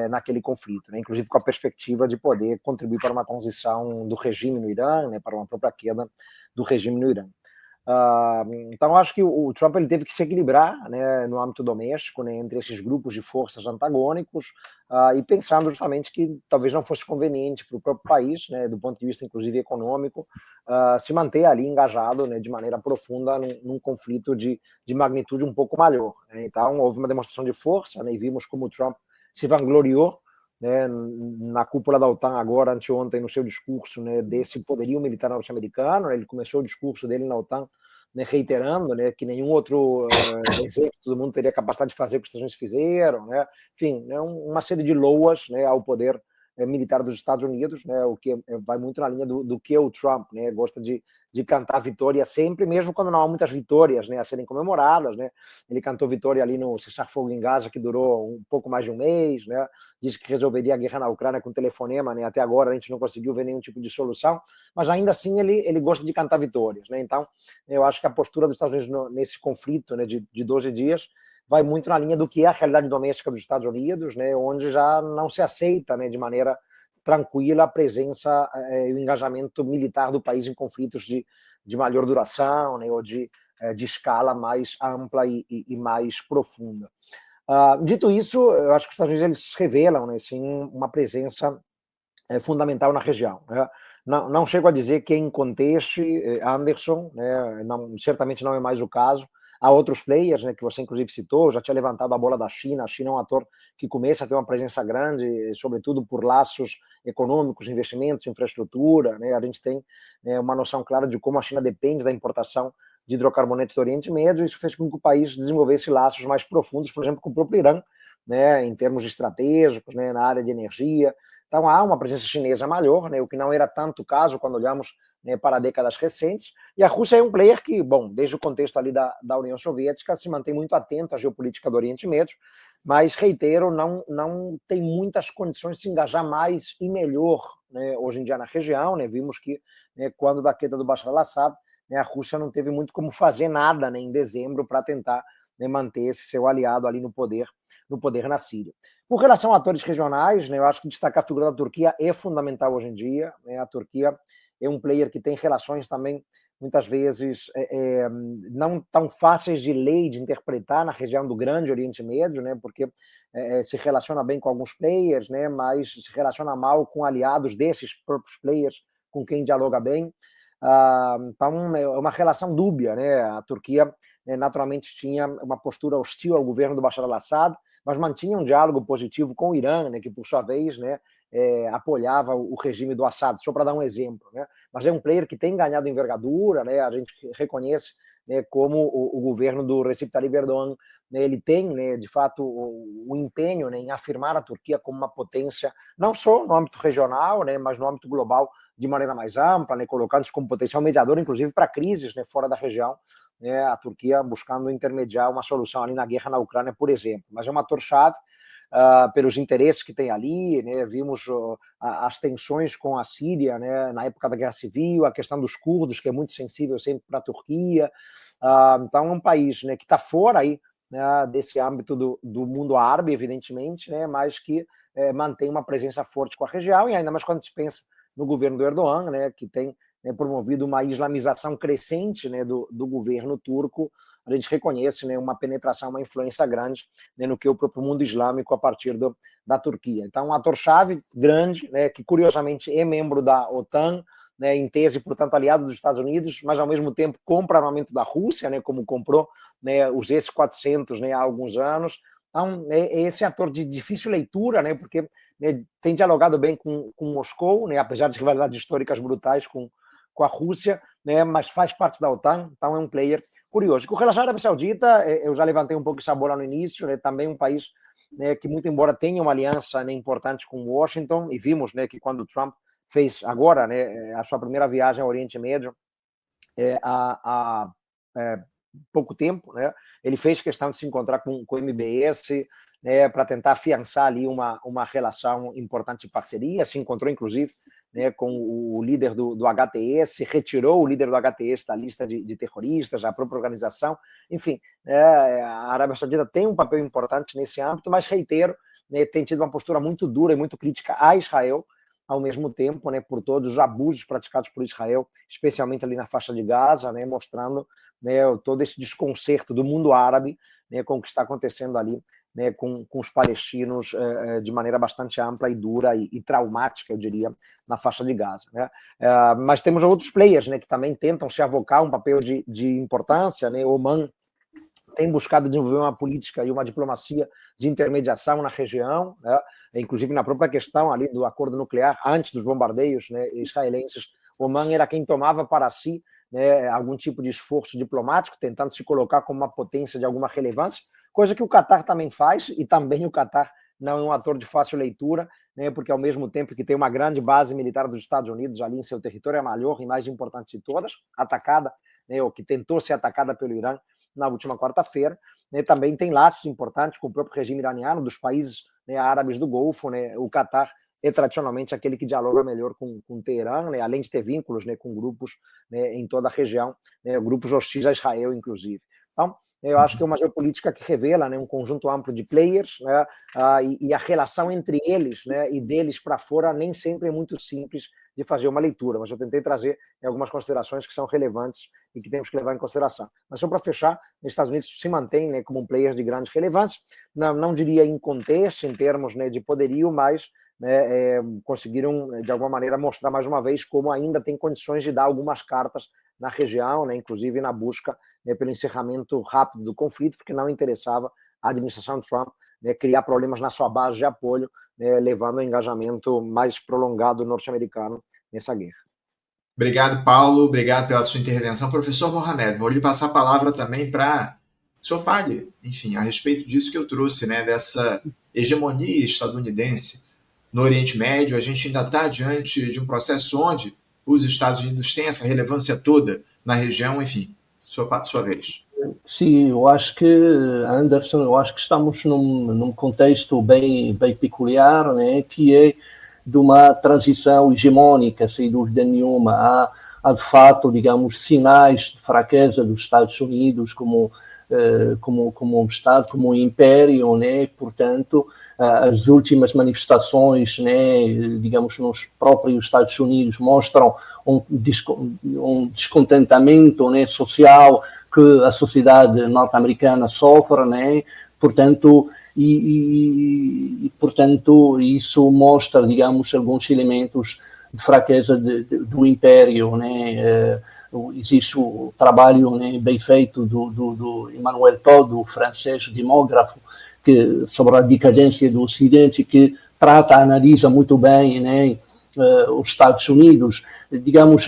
Speaker 4: naquele conflito, né? Inclusive com a perspectiva de poder contribuir para uma transição do regime no Irã, né, para uma própria queda do regime no Irã. Então, acho que o Trump ele teve que se equilibrar, né, no âmbito doméstico, né, entre esses grupos de forças antagônicos, e pensando justamente que talvez não fosse conveniente para o próprio país, né, do ponto de vista inclusive econômico, se manter ali engajado, né, de maneira profunda num conflito de magnitude um pouco maior, né? Então, houve uma demonstração de força, né, e vimos como o Trump se vangloriou, né, na cúpula da OTAN agora, anteontem, no seu discurso, né, desse poderio militar norte-americano. Ele começou o discurso dele na OTAN, né, reiterando, né, que nenhum outro exército do mundo teria capacidade de fazer o que os Estados Unidos fizeram, né? Enfim, né, uma série de loas, né, ao poder militar dos Estados Unidos, né, o que vai muito na linha do que o Trump, né, gosta de cantar vitória sempre, mesmo quando não há muitas vitórias, né, a serem comemoradas, né. Ele cantou vitória ali no cessar-fogo em Gaza, que durou um pouco mais de um mês, né, disse que resolveria a guerra na Ucrânia com telefonema, né, até agora a gente não conseguiu ver nenhum tipo de solução, mas ainda assim ele gosta de cantar vitórias, né. Então, eu acho que a postura dos Estados Unidos nesse conflito, né, de 12 dias, vai muito na linha do que é a realidade doméstica dos Estados Unidos, né, onde já não se aceita, né, de maneira tranquila a presença e o engajamento militar do país em conflitos de maior duração, né, ou de escala mais ampla e mais profunda. Dito isso, eu acho que os Estados Unidos eles revelam, né, sim, uma presença fundamental na região, né? Não chego a dizer que em contexto, Anderson, né, certamente não é mais o caso. Há outros players, né, que você inclusive citou, já tinha levantado a bola da China. A China é um ator que começa a ter uma presença grande, sobretudo por laços econômicos, investimentos, infraestrutura, né? A gente tem, né, uma noção clara de como a China depende da importação de hidrocarbonetos do Oriente Médio. Isso fez com que o país desenvolvesse laços mais profundos, por exemplo, com o próprio Irã, né, em termos estratégicos, né, na área de energia. Então há uma presença chinesa maior, né, o que não era tanto o caso quando olhamos, né, para décadas recentes. E a Rússia é um player que, bom, desde o contexto ali da União Soviética, se mantém muito atento à geopolítica do Oriente Médio, mas, reitero, não tem muitas condições de se engajar mais e melhor, né, hoje em dia na região, né. Vimos que, né, quando da queda do Bashar al-Assad, né, a Rússia não teve muito como fazer nada, né, em dezembro para tentar, né, manter esse seu aliado ali no poder na Síria. Com relação a atores regionais, né, eu acho que destacar a figura da Turquia é fundamental hoje em dia, né. A Turquia é um player que tem relações também, muitas vezes, não tão fáceis de ler e de interpretar na região do Grande Oriente Médio, né, porque se relaciona bem com alguns players, né, mas se relaciona mal com aliados desses próprios players, com quem dialoga bem. Então, é uma relação dúbia, né. A Turquia, naturalmente, tinha uma postura hostil ao governo do Bashar al-Assad, mas mantinha um diálogo positivo com o Irã, né, que, por sua vez, né, apoiava o regime do Assad, só para dar um exemplo, né? Mas é um player que tem ganhado envergadura, né? A gente reconhece, né, como o governo do Recep Tayyip Erdogan, né, ele tem, né, de fato, o empenho, né, em afirmar a Turquia como uma potência, não só no âmbito regional, né, mas no âmbito global de maneira mais ampla, né, colocando-se como potencial mediador, inclusive para crises, né, fora da região, né, a Turquia buscando intermediar uma solução ali na guerra na Ucrânia, por exemplo. Mas é um ator-chave. pelos interesses que tem ali, né? Vimos as tensões com a Síria, né? Na época da Guerra Civil, a questão dos curdos, que é muito sensível sempre para a Turquia. Então, é um país, né, que está fora aí, né, desse âmbito do mundo árabe, evidentemente, né, mas que mantém uma presença forte com a região, e ainda mais quando se pensa no governo do Erdogan, né, que tem promovido uma islamização crescente, né, do governo turco. A gente reconhece, né, uma penetração, uma influência grande, né, no que é o próprio mundo islâmico a partir da Turquia. Então, um ator-chave grande, né, que curiosamente é membro da OTAN, né, em tese, portanto, aliado dos Estados Unidos, mas ao mesmo tempo compra armamento da Rússia, né, como comprou, né, os S-400, né, há alguns anos. Então, é esse ator de difícil leitura, né, porque, né, tem dialogado bem com Moscou, né, apesar de rivalidades históricas brutais com a Rússia, né, mas faz parte da OTAN, então é um player curioso. Com relação à Arábia Saudita, eu já levantei um pouco essa bola no início, né, também um país, né, que, muito embora tenha uma aliança, né, importante com Washington, e vimos, né, que quando Trump fez agora, né, a sua primeira viagem ao Oriente Médio, há pouco tempo, né, ele fez questão de se encontrar com o MBS, né, para tentar afiançar ali uma relação importante de parceria. Se encontrou, inclusive, né, com o líder do HTS, retirou o líder do HTS da lista de terroristas, a própria organização. Enfim, a Arábia Saudita tem um papel importante nesse âmbito, mas, reitero, né, tem tido uma postura muito dura e muito crítica a Israel, ao mesmo tempo, né, por todos os abusos praticados por Israel, especialmente ali na faixa de Gaza, né, mostrando, né, todo esse desconcerto do mundo árabe, né, com o que está acontecendo ali, né, com os palestinos, de maneira bastante ampla e dura e traumática, eu diria, na faixa de Gaza, né? Mas temos outros players, né, que também tentam se avocar a um papel de importância, né? Oman tem buscado desenvolver uma política e uma diplomacia de intermediação na região, né? Inclusive na própria questão ali do acordo nuclear, antes dos bombardeios, né, israelenses. Oman era quem tomava para si, né, algum tipo de esforço diplomático, tentando se colocar como uma potência de alguma relevância, coisa que o Catar também faz, e também o Catar não é um ator de fácil leitura, né, porque, ao mesmo tempo que tem uma grande base militar dos Estados Unidos ali em seu território, é a maior e mais importante de todas, atacada, né, ou que tentou ser atacada pelo Irã na última quarta-feira, né, também tem laços importantes com o próprio regime iraniano, dos países, né, árabes do Golfo, né. O Catar é tradicionalmente aquele que dialoga melhor com Teherã, né, além de ter vínculos, né, com grupos, né, em toda a região, né, grupos hostis a Israel, inclusive. Então, eu acho que é uma geopolítica que revela, né, um conjunto amplo de players, né, e a relação entre eles, né, e deles para fora nem sempre é muito simples de fazer uma leitura, mas eu tentei trazer algumas considerações que são relevantes e que temos que levar em consideração. Mas só para fechar, os Estados Unidos se mantém, né, como um player de grande relevância, não diria em contexto, em termos, né, de poderio, mas, né, conseguiram, de alguma maneira, mostrar mais uma vez como ainda tem condições de dar algumas cartas na região, né, inclusive na busca, né, pelo encerramento rápido do conflito, porque não interessava à administração Trump, né, criar problemas na sua base de apoio, né, levando ao engajamento mais prolongado norte-americano nessa guerra.
Speaker 1: Obrigado, Paulo. Obrigado pela sua intervenção. Professor Mohamed, vou lhe passar a palavra também para o senhor fale, enfim, a respeito disso que eu trouxe, né, dessa hegemonia estadunidense no Oriente Médio. A gente ainda está diante de um processo onde os Estados Unidos têm essa relevância toda na região, enfim, sua vez.
Speaker 2: Sim, eu acho que, Anderson, eu acho que estamos num contexto bem peculiar, né, que é de uma transição hegemônica, sem dúvida nenhuma. Há de fato, digamos, sinais de fraqueza dos Estados Unidos como um Estado, como um império, né, portanto, as últimas manifestações, né, digamos, nos próprios Estados Unidos mostram um descontentamento, né, social que a sociedade norte-americana sofre, né, portanto, portanto, isso mostra, digamos, alguns elementos de fraqueza do império, né. Existe o trabalho, né, bem feito do Emmanuel Todd, o francês demógrafo, sobre a decadência do Ocidente, que analisa muito bem, né, os Estados Unidos. Digamos,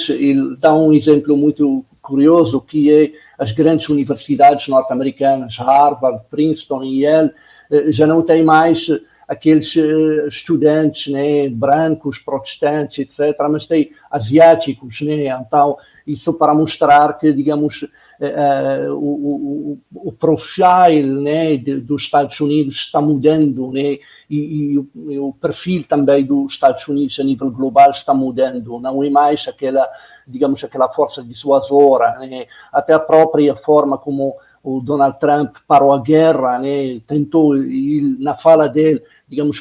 Speaker 2: ele dá um exemplo muito curioso, que é as grandes universidades norte-americanas, Harvard, Princeton e Yale, já não têm mais aqueles estudantes, né, brancos, protestantes, etc., mas tem asiáticos, né, então, isso para mostrar que, digamos, o profile, né, dos Estados Unidos está mudando, né, e o perfil também dos Estados Unidos a nível global está mudando, não é mais aquela, digamos, aquela força dissuasora, né, até a própria forma como o Donald Trump parou a guerra, né, tentou, e na fala dele, digamos,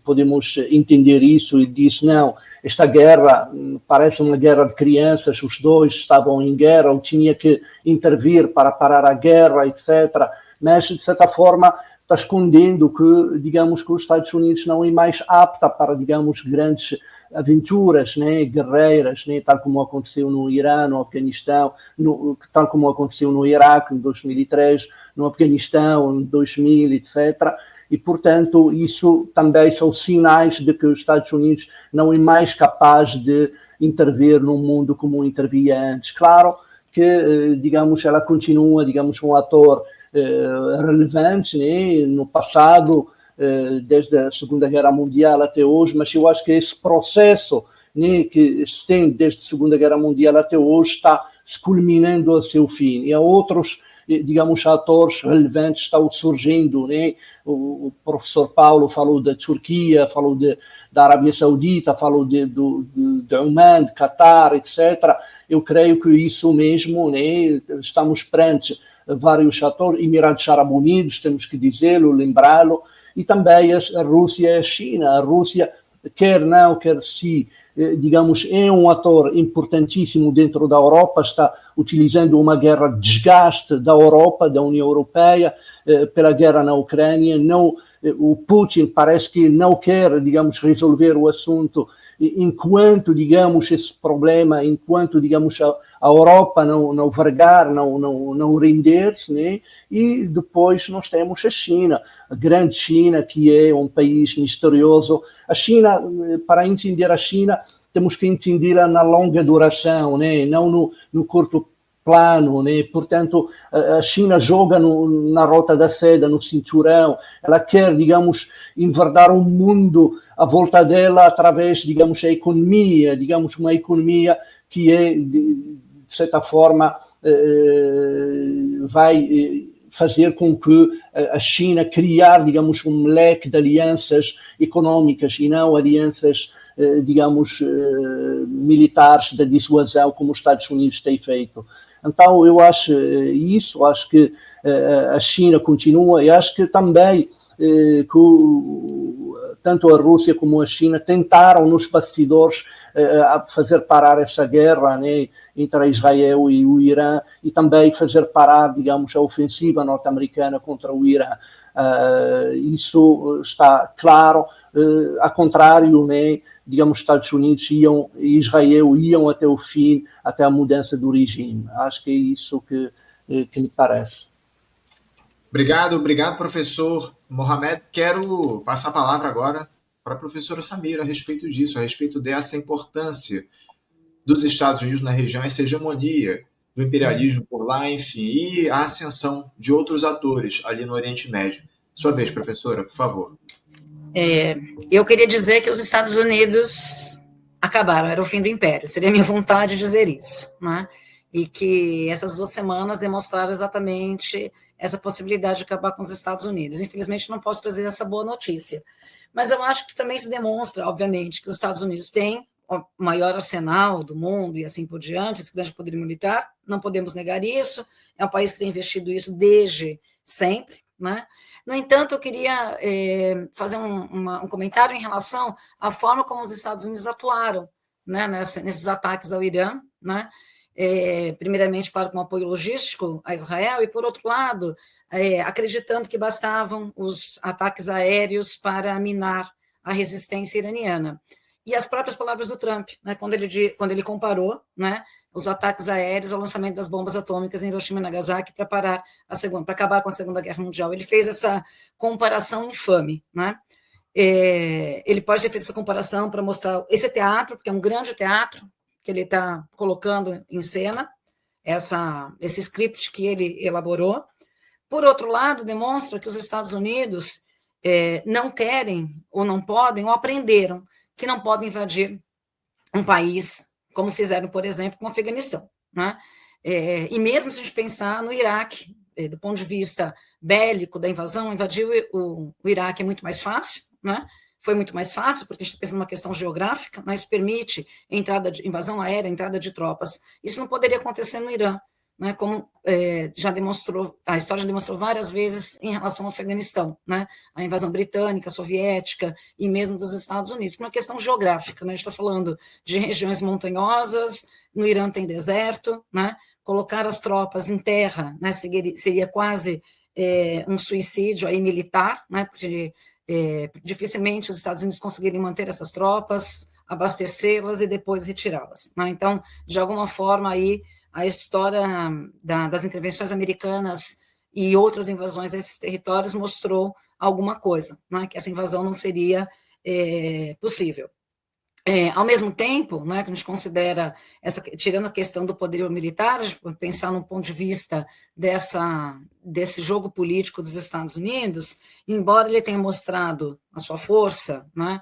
Speaker 2: podemos entender isso, e disse, não, esta guerra parece uma guerra de crianças, os dois estavam em guerra, ou tinha que intervir para parar a guerra, etc. Mas, de certa forma, está escondendo que, digamos, que os Estados Unidos não é mais apta para, digamos, grandes aventuras, né, guerreiras, né, tal como aconteceu no Irã, no Afeganistão, tal como aconteceu no Iraque em 2003, no Afeganistão em 2000, etc., e, portanto, isso também são sinais de que os Estados Unidos não é mais capaz de intervir no mundo como intervia antes. Claro que, digamos, ela continua, digamos, um ator relevante, né, no passado, desde a Segunda Guerra Mundial até hoje, mas eu acho que esse processo, né, que se tem desde a Segunda Guerra Mundial até hoje está se culminando a seu fim. E há outros, digamos, atores relevantes estão surgindo, né? O professor Paulo falou da Turquia, falou da Arábia Saudita, falou de Oman, de Qatar, etc. Eu creio que isso mesmo, né? Estamos perante vários atores, Emirados Árabes Unidos, temos que dizê-lo, lembrá-lo, e também a Rússia e a China. A Rússia, quer não, quer sim, digamos, é um ator importantíssimo dentro da Europa, está utilizando uma guerra de desgaste da Europa, da União Europeia, pela guerra na Ucrânia. Não, o Putin parece que não quer, digamos, resolver o assunto enquanto, digamos, esse problema, enquanto, digamos, a Europa não vergar, não render-se, né? E depois nós temos a China, a grande China, que é um país misterioso. A China, para entender a China, temos que entendê-la na longa duração, né? Não no curto plano, né? Portanto, a China joga na rota da seda, no cinturão. Ela quer, digamos, enverdar o mundo à volta dela através, digamos, da economia, digamos, uma economia que é, de certa forma, vai fazer com que a China criar, digamos, um leque de alianças económicas e não alianças, digamos, militares da dissuasão, como os Estados Unidos têm feito. Então, eu acho isso, acho que a China continua, e acho que também que tanto a Rússia como a China tentaram nos bastidores fazer parar essa guerra, né, entre Israel e o Irã, e também fazer parar, digamos, a ofensiva norte-americana contra o Irã. Isso está claro, ao contrário, né, digamos, Estados Unidos e Israel iam até o fim, até a mudança do regime. Acho que é isso que me parece.
Speaker 1: Obrigado, professor Mohamed. Quero passar a palavra agora para a professora Samira a respeito disso, a respeito dessa importância dos Estados Unidos na região, essa hegemonia do imperialismo por lá, enfim, e a ascensão de outros atores ali no Oriente Médio. Sua vez, professora, por favor.
Speaker 3: Eu queria dizer que os Estados Unidos acabaram, era o fim do império, seria minha vontade dizer isso, né? E que essas 2 semanas demonstraram exatamente essa possibilidade de acabar com os Estados Unidos. Infelizmente, não posso trazer essa boa notícia, mas eu acho que também se demonstra, obviamente, que os Estados Unidos têm o maior arsenal do mundo e assim por diante, esse grande poder militar, não podemos negar isso, é um país que tem investido isso desde sempre, né? No entanto, eu queria fazer um comentário em relação à forma como os Estados Unidos atuaram, né, nesses ataques ao Irã, né? Primeiramente, claro, com apoio logístico a Israel, e, por outro lado, acreditando que bastavam os ataques aéreos para minar a resistência iraniana. E as próprias palavras do Trump, né, quando ele comparou, né, os ataques aéreos ao lançamento das bombas atômicas em Hiroshima e Nagasaki para acabar com a Segunda Guerra Mundial. Ele fez essa comparação infame, né? Ele pode ter feito essa comparação para mostrar esse teatro, porque é um grande teatro que ele está colocando em cena, esse script que ele elaborou. Por outro lado, demonstra que os Estados Unidos não querem, ou não podem, ou aprenderam que não podem invadir um país, como fizeram, por exemplo, com o Afeganistão, né? E mesmo se a gente pensar no Iraque, do ponto de vista bélico da invasão, invadir o Iraque é muito mais fácil, né? Foi muito mais fácil, porque a gente está pensando numa questão geográfica, mas permite invasão aérea, entrada de tropas. Isso não poderia acontecer no Irã, né, como já demonstrou, a história já demonstrou várias vezes em relação ao Afeganistão, né, a invasão britânica, soviética e mesmo dos Estados Unidos, uma questão geográfica, né, a gente está falando de regiões montanhosas, no Irã tem deserto, né, colocar as tropas em terra, né, seria quase um suicídio aí militar, né, porque dificilmente os Estados Unidos conseguiriam manter essas tropas, abastecê-las e depois retirá-las, né? Então, de alguma forma, aí a história das intervenções americanas e outras invasões a esses territórios mostrou alguma coisa, né? Que essa invasão não seria possível. Ao mesmo tempo, né, que a gente considera, tirando a questão do poderio militar, pensar no ponto de vista desse jogo político dos Estados Unidos, embora ele tenha mostrado a sua força, né,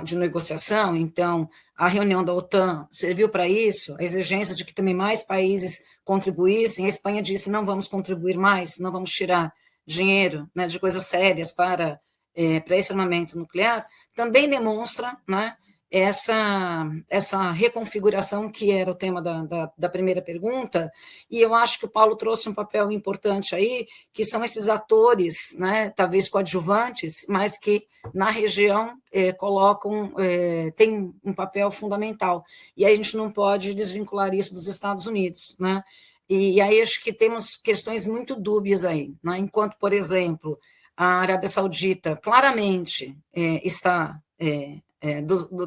Speaker 3: de negociação, então a reunião da OTAN serviu para isso, a exigência de que também mais países contribuíssem, a Espanha disse não vamos contribuir mais, não vamos tirar dinheiro, né, de coisas sérias para esse armamento nuclear, também demonstra, né, essa reconfiguração que era o tema da primeira pergunta, e eu acho que o Paulo trouxe um papel importante aí, que são esses atores, né, talvez coadjuvantes, mas que na região têm um papel fundamental, e aí a gente não pode desvincular isso dos Estados Unidos, né, e aí acho que temos questões muito dúbias aí, né, enquanto, por exemplo, a Arábia Saudita claramente está...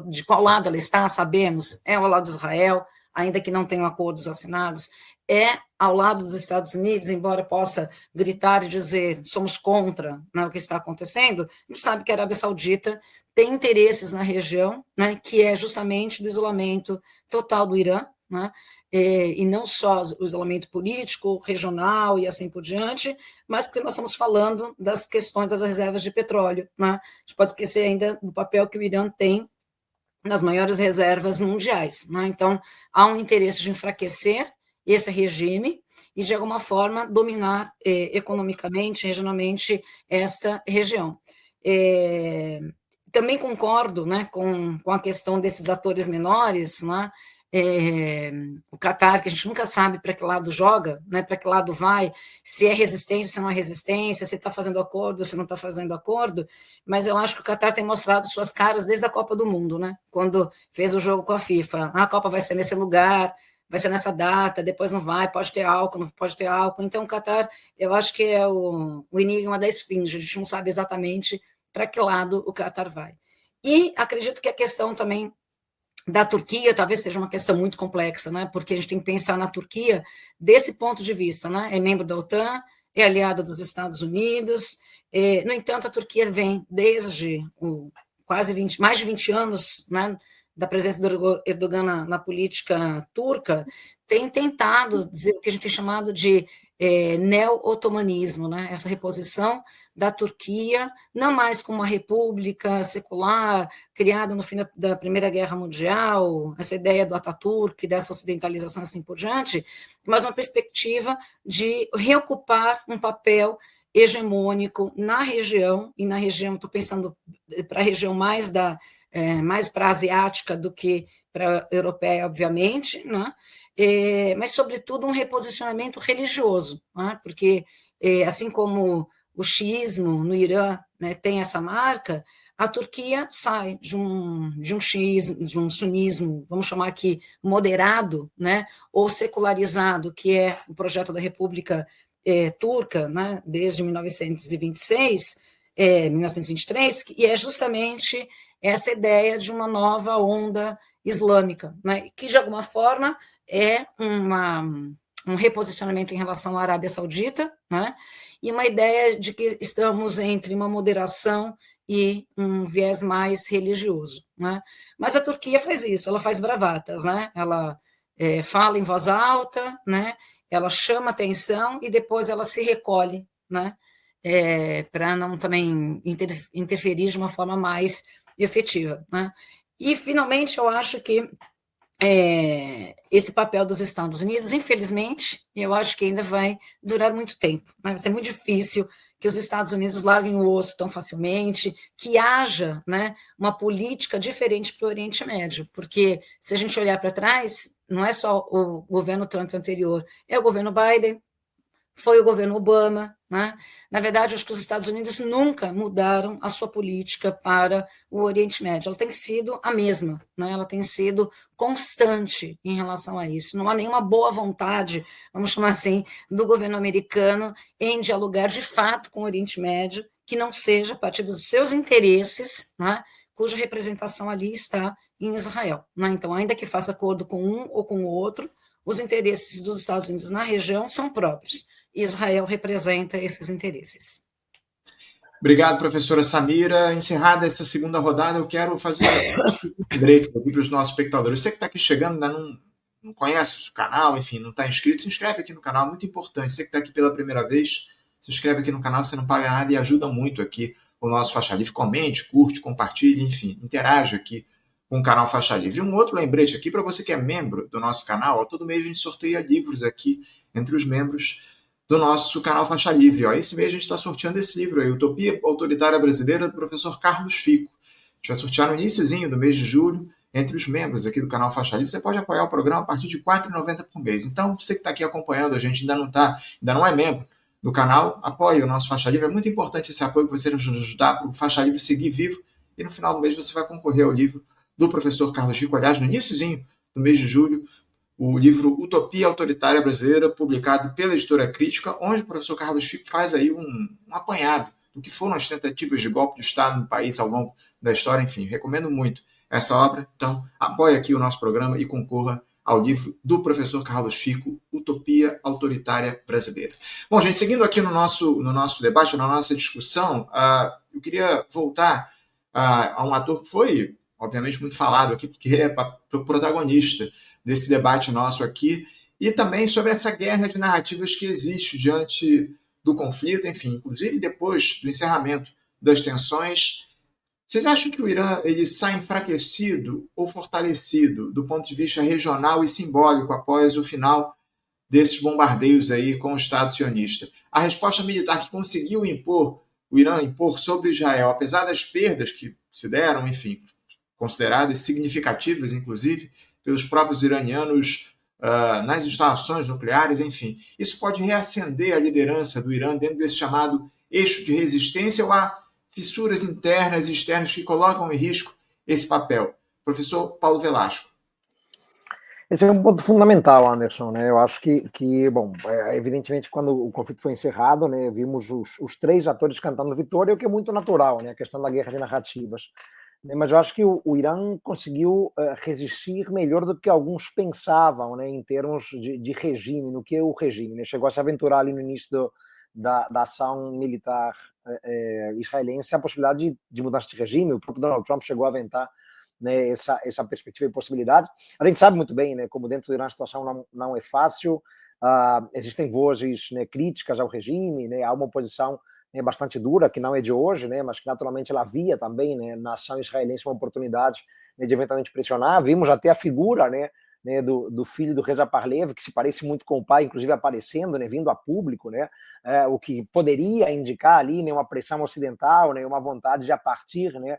Speaker 3: de qual lado ela está, sabemos, é ao lado de Israel, ainda que não tenham acordos assinados, é ao lado dos Estados Unidos, embora possa gritar e dizer somos contra, né, o que está acontecendo, a gente sabe que a Arábia Saudita tem interesses na região, né, que é justamente do isolamento total do Irã, né, e não só o isolamento político, regional e assim por diante, mas porque nós estamos falando das questões das reservas de petróleo, né? A gente pode esquecer ainda do papel que o Irã tem nas maiores reservas mundiais, né? Então, há um interesse de enfraquecer esse regime e, de alguma forma, dominar economicamente, regionalmente, esta região. Também concordo, né, com a questão desses atores menores, né? O Qatar, que a gente nunca sabe para que lado joga, né, para que lado vai, se é resistência, se não é resistência, se está fazendo acordo, se não está fazendo acordo, mas eu acho que o Qatar tem mostrado suas caras desde a Copa do Mundo, né, quando fez o jogo com a FIFA. A Copa vai ser nesse lugar, vai ser nessa data, depois não vai, pode ter álcool, não pode ter álcool. Então o Qatar, eu acho que é o enigma da esfinge, a gente não sabe exatamente para que lado o Qatar vai. E acredito que a questão também da Turquia talvez seja uma questão muito complexa, né? Porque a gente tem que pensar na Turquia desse ponto de vista, né? É membro da OTAN, é aliada dos Estados Unidos, no entanto, a Turquia vem desde mais de 20 anos, né, da presença do Erdogan na política turca, tem tentado dizer o que a gente tem chamado de neo-otomanismo, né? Essa reposição da Turquia, não mais como uma república secular, criada no fim da Primeira Guerra Mundial, essa ideia do Ataturk, dessa ocidentalização assim por diante, mas uma perspectiva de reocupar um papel hegemônico na região, e na região, estou pensando para a região mais para a asiática do que para a europeia, obviamente, né? Mas, sobretudo, um reposicionamento religioso, né? Porque, assim como o xiismo no Irã, né, tem essa marca, a Turquia sai de um xiismo, de um sunismo, vamos chamar aqui, moderado, né, ou secularizado, que é o projeto da República Turca, né, desde 1923, e é justamente essa ideia de uma nova onda islâmica, né, que, de alguma forma, é um reposicionamento em relação à Arábia Saudita, né, e uma ideia de que estamos entre uma moderação e um viés mais religioso, né? Mas a Turquia faz isso, ela faz bravatas, né? Ela fala em voz alta, né? Ela chama atenção e depois ela se recolhe, né? Para não também interferir de uma forma mais efetiva, né? E, finalmente, eu acho que esse papel dos Estados Unidos, infelizmente, eu acho que ainda vai durar muito tempo. Né? Vai ser muito difícil que os Estados Unidos larguem o osso tão facilmente, que haja, né, uma política diferente para o Oriente Médio, porque se a gente olhar para trás, não é só o governo Trump anterior, é o governo Biden, foi o governo Obama, né? Na verdade, acho que os Estados Unidos nunca mudaram a sua política para o Oriente Médio. Ela tem sido a mesma, né? Ela tem sido constante em relação a isso. Não há nenhuma boa vontade, vamos chamar assim, do governo americano em dialogar de fato com o Oriente Médio, que não seja a partir dos seus interesses, né? Cuja representação ali está em Israel. Né? Então, ainda que faça acordo com um ou com o outro, os interesses dos Estados Unidos na região são próprios. Israel representa esses interesses.
Speaker 1: Obrigado, professora Samira. Encerrada essa segunda rodada, eu quero fazer um break aqui para os nossos espectadores. Você que está aqui chegando, ainda não conhece o canal, enfim, não está inscrito, se inscreve aqui no canal, muito importante. Você que está aqui pela primeira vez, se inscreve aqui no canal, você não paga nada e ajuda muito aqui o nosso Faixa Livre. Comente, curte, compartilhe, enfim, interage aqui com o canal Faixa Livre. E um outro lembrete aqui para você que é membro do nosso canal, todo mês a gente sorteia livros aqui entre os membros do nosso canal Faixa Livre. Esse mês a gente está sorteando esse livro aí, Utopia Autoritária Brasileira, do professor Carlos Fico. A gente vai sortear no iniciozinho do mês de julho, entre os membros aqui do canal Faixa Livre. Você pode apoiar o programa a partir de R$ 4,90 por mês. Então, você que está aqui acompanhando, a gente ainda não é membro do canal, apoie o nosso Faixa Livre. É muito importante esse apoio para você nos ajudar para o Faixa Livre seguir vivo. E no final do mês você vai concorrer ao livro do professor Carlos Fico. Aliás, no iniciozinho do mês de julho, o livro Utopia Autoritária Brasileira, publicado pela Editora Crítica, onde o professor Carlos Fico faz aí um apanhado do que foram as tentativas de golpe de Estado no país ao longo da história. Enfim, recomendo muito essa obra. Então, apoie aqui o nosso programa e concorra ao livro do professor Carlos Fico, Utopia Autoritária Brasileira. Bom, gente, seguindo aqui no nosso debate, na nossa discussão, eu queria voltar a um ator que foi, obviamente, muito falado aqui, porque é o protagonista desse debate nosso aqui, e também sobre essa guerra de narrativas que existe diante do conflito, enfim, inclusive depois do encerramento das tensões. Vocês acham que o Irã ele sai enfraquecido ou fortalecido do ponto de vista regional e simbólico após o final desses bombardeios aí com o Estado sionista? A resposta militar que conseguiu o Irã impor sobre Israel, apesar das perdas que se deram, enfim, consideradas significativas, inclusive, pelos próprios iranianos nas instalações nucleares, enfim. Isso pode reacender a liderança do Irã dentro desse chamado eixo de resistência, ou há fissuras internas e externas que colocam em risco esse papel? Professor Paulo Velasco.
Speaker 4: Esse é um ponto fundamental, Anderson, né? Eu acho que bom, evidentemente, quando o conflito foi encerrado, né, vimos os três atores cantando vitória, o que é muito natural, né? A questão da guerra de narrativas. Mas eu acho que o Irã conseguiu resistir melhor do que alguns pensavam, né, em termos de regime, no que é o regime. Né? Chegou a se aventurar ali no início da ação militar israelense a possibilidade de mudança de regime. O próprio Donald Trump chegou a aventar, né, essa perspectiva e possibilidade. A gente sabe muito bem, né, como dentro do Irã a situação não é fácil, existem vozes, né, críticas ao regime, né, há uma oposição bastante dura, que não é de hoje, né, mas que naturalmente ela via também, né, na ação israelense uma oportunidade, né, de eventualmente pressionar. Vimos até a figura, né, do filho do Reza Parlev, que se parece muito com o pai, inclusive aparecendo, né, vindo a público, né, o que poderia indicar ali, né, uma pressão ocidental, né, uma vontade de, a partir, né,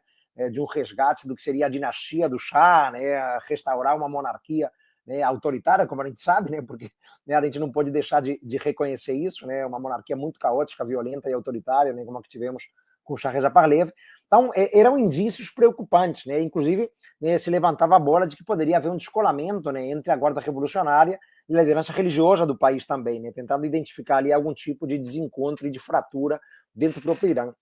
Speaker 4: de um resgate do que seria a dinastia do Shah, né, restaurar uma monarquia, né, autoritária, como a gente sabe, né, porque, né, a gente não pode deixar de reconhecer isso, né, uma monarquia muito caótica, violenta e autoritária, né, como a que tivemos com o Shah Reza Parlev. Então, eram indícios preocupantes, né, inclusive, né, se levantava a bola de que poderia haver um descolamento, né, entre a guarda revolucionária e a liderança religiosa do país também, né, tentando identificar ali algum tipo de desencontro e de fratura dentro do próprio Irã.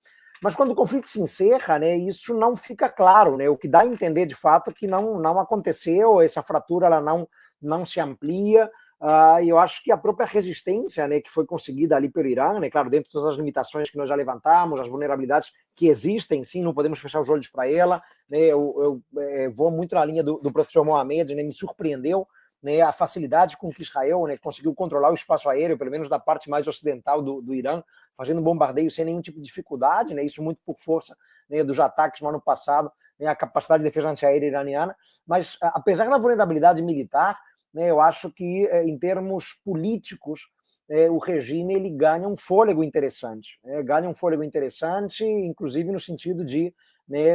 Speaker 4: Mas quando o conflito se encerra, né, isso não fica claro, né, o que dá a entender de fato que não aconteceu, essa fratura ela não se amplia, e eu acho que a própria resistência, né, que foi conseguida ali pelo Irã, né, claro, dentro de todas as limitações que nós já levantamos, as vulnerabilidades que existem, sim, não podemos fechar os olhos para ela, né, eu vou muito na linha do professor Mohamed, né, me surpreendeu, né, a facilidade com que Israel, né, conseguiu controlar o espaço aéreo, pelo menos da parte mais ocidental do Irã, fazendo bombardeio sem nenhum tipo de dificuldade, né, isso muito por força, né, dos ataques no ano passado a capacidade de defesa antiaérea iraniana, mas apesar da vulnerabilidade militar, eu acho que em termos políticos o regime ele ganha um fôlego interessante, inclusive no sentido de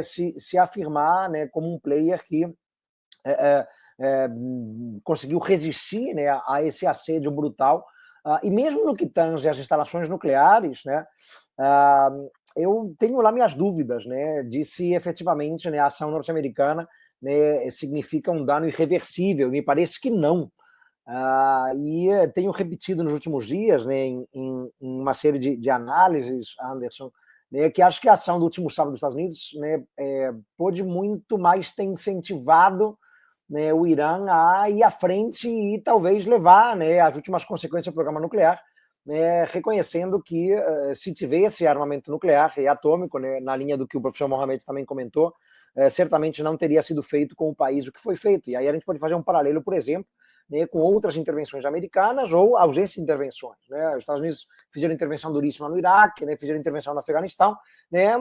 Speaker 4: se afirmar como um player que conseguiu resistir a esse assédio brutal. E mesmo no que tange às instalações nucleares, eu tenho lá minhas dúvidas de se efetivamente a ação norte-americana significa um dano irreversível. Me parece que não. E tenho repetido nos últimos dias, em uma série de análises, Anderson, que acho que a ação do último sábado dos Estados Unidos pode muito mais ter incentivado o Irã a ir à frente e talvez levar as últimas consequências do programa nuclear, reconhecendo que se tivesse armamento nuclear e atômico, na linha do que o professor Mohamed também comentou, certamente não teria sido feito com o país o que foi feito. E aí a gente pode fazer um paralelo, por exemplo, com outras intervenções americanas ou ausência de intervenções. Os Estados Unidos fizeram intervenção duríssima no Iraque, fizeram intervenção no Afeganistão,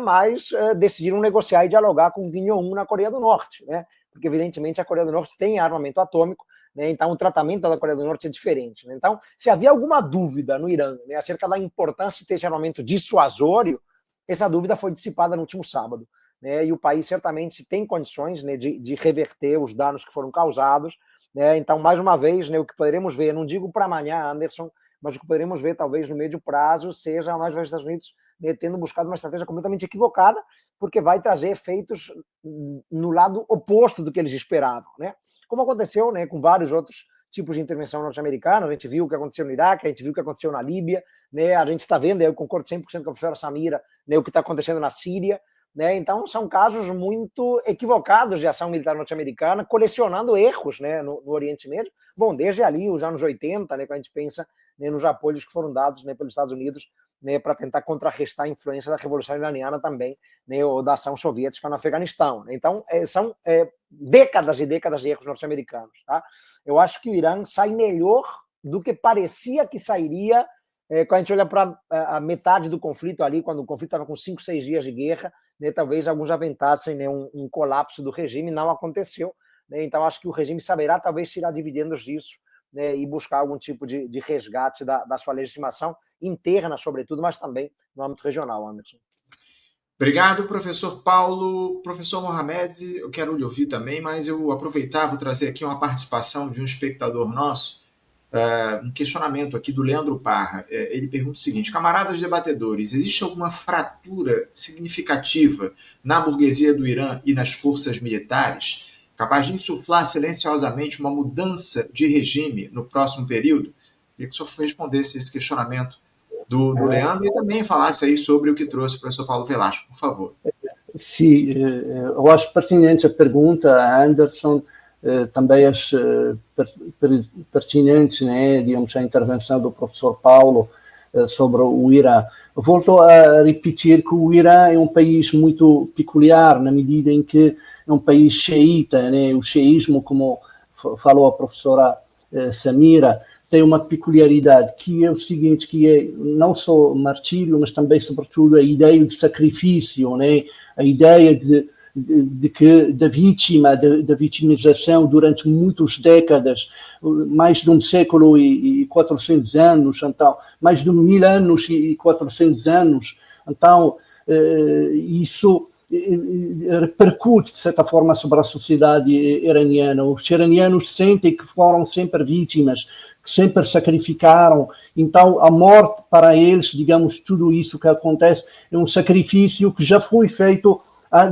Speaker 4: mas decidiram negociar e dialogar com Kim Jong-un na Coreia do Norte, porque evidentemente a Coreia do Norte tem armamento atômico, então o tratamento da Coreia do Norte é diferente. Então, se havia alguma dúvida no Irã acerca da importância de ter esse armamento dissuasório, essa dúvida foi dissipada no último sábado. E o país certamente tem condições de reverter os danos que foram causados. Então, mais uma vez, o que poderemos ver, não digo para amanhã, Anderson, mas o que poderemos ver, talvez, no médio prazo, seja mais uma vez os Estados Unidos tendo buscado uma estratégia completamente equivocada, porque vai trazer efeitos no lado oposto do que eles esperavam. Como aconteceu com vários outros tipos de intervenção norte-americana, a gente viu o que aconteceu no Iraque, a gente viu o que aconteceu na Líbia, a gente está vendo, eu concordo 100% com a professora Samira, o que está acontecendo na Síria. Então, são casos muito equivocados de ação militar norte-americana, colecionando erros no Oriente Médio. Bom, desde ali, os anos 80, quando a gente pensa nos apoios que foram dados pelos Estados Unidos para tentar contrarrestar a influência da Revolução Iraniana também, ou da ação soviética no Afeganistão. Então, são décadas e décadas de erros norte-americanos. Tá? Eu acho que o Irã sai melhor do que parecia que sairia quando a gente olha para a metade do conflito ali, quando o conflito estava com 5, 6 dias de guerra, talvez alguns aventassem um colapso do regime, não aconteceu. Então, acho que o regime saberá talvez tirar dividendos disso e buscar algum tipo de resgate da sua legitimação interna, sobretudo, mas também no âmbito regional, Anderson.
Speaker 1: Obrigado, professor Paulo. Professor Mohamed, eu quero lhe ouvir também, mas eu aproveitava, vou trazer aqui uma participação de um espectador nosso, um questionamento aqui do Leandro Parra. Ele pergunta o seguinte: camaradas debatedores, existe alguma fratura significativa na burguesia do Irã e nas forças militares, capaz de insuflar silenciosamente uma mudança de regime no próximo período? Queria que o senhor respondesse esse questionamento do Leandro e também falasse aí sobre o que trouxe o professor Paulo Velasco, por favor.
Speaker 2: Sim, eu acho pertinente a pergunta, Anderson, também acho pertinente, digamos, a intervenção do professor Paulo sobre o Irã. Volto a repetir que o Irã é um país muito peculiar, na medida em que é um país xiita, o xiismo, como falou a professora Samira, tem uma peculiaridade, que é o seguinte, que é não só martírio, mas também, sobretudo, a ideia de sacrifício, a ideia da vítima, da vitimização durante muitas décadas, mais de 1 século e 400 anos, então, mais de 1000 anos e 400 anos. Então, isso repercute, de certa forma, sobre a sociedade iraniana. Os iranianos sentem que foram sempre vítimas, que sempre sacrificaram. Então, a morte para eles, digamos, tudo isso que acontece, é um sacrifício que já foi feito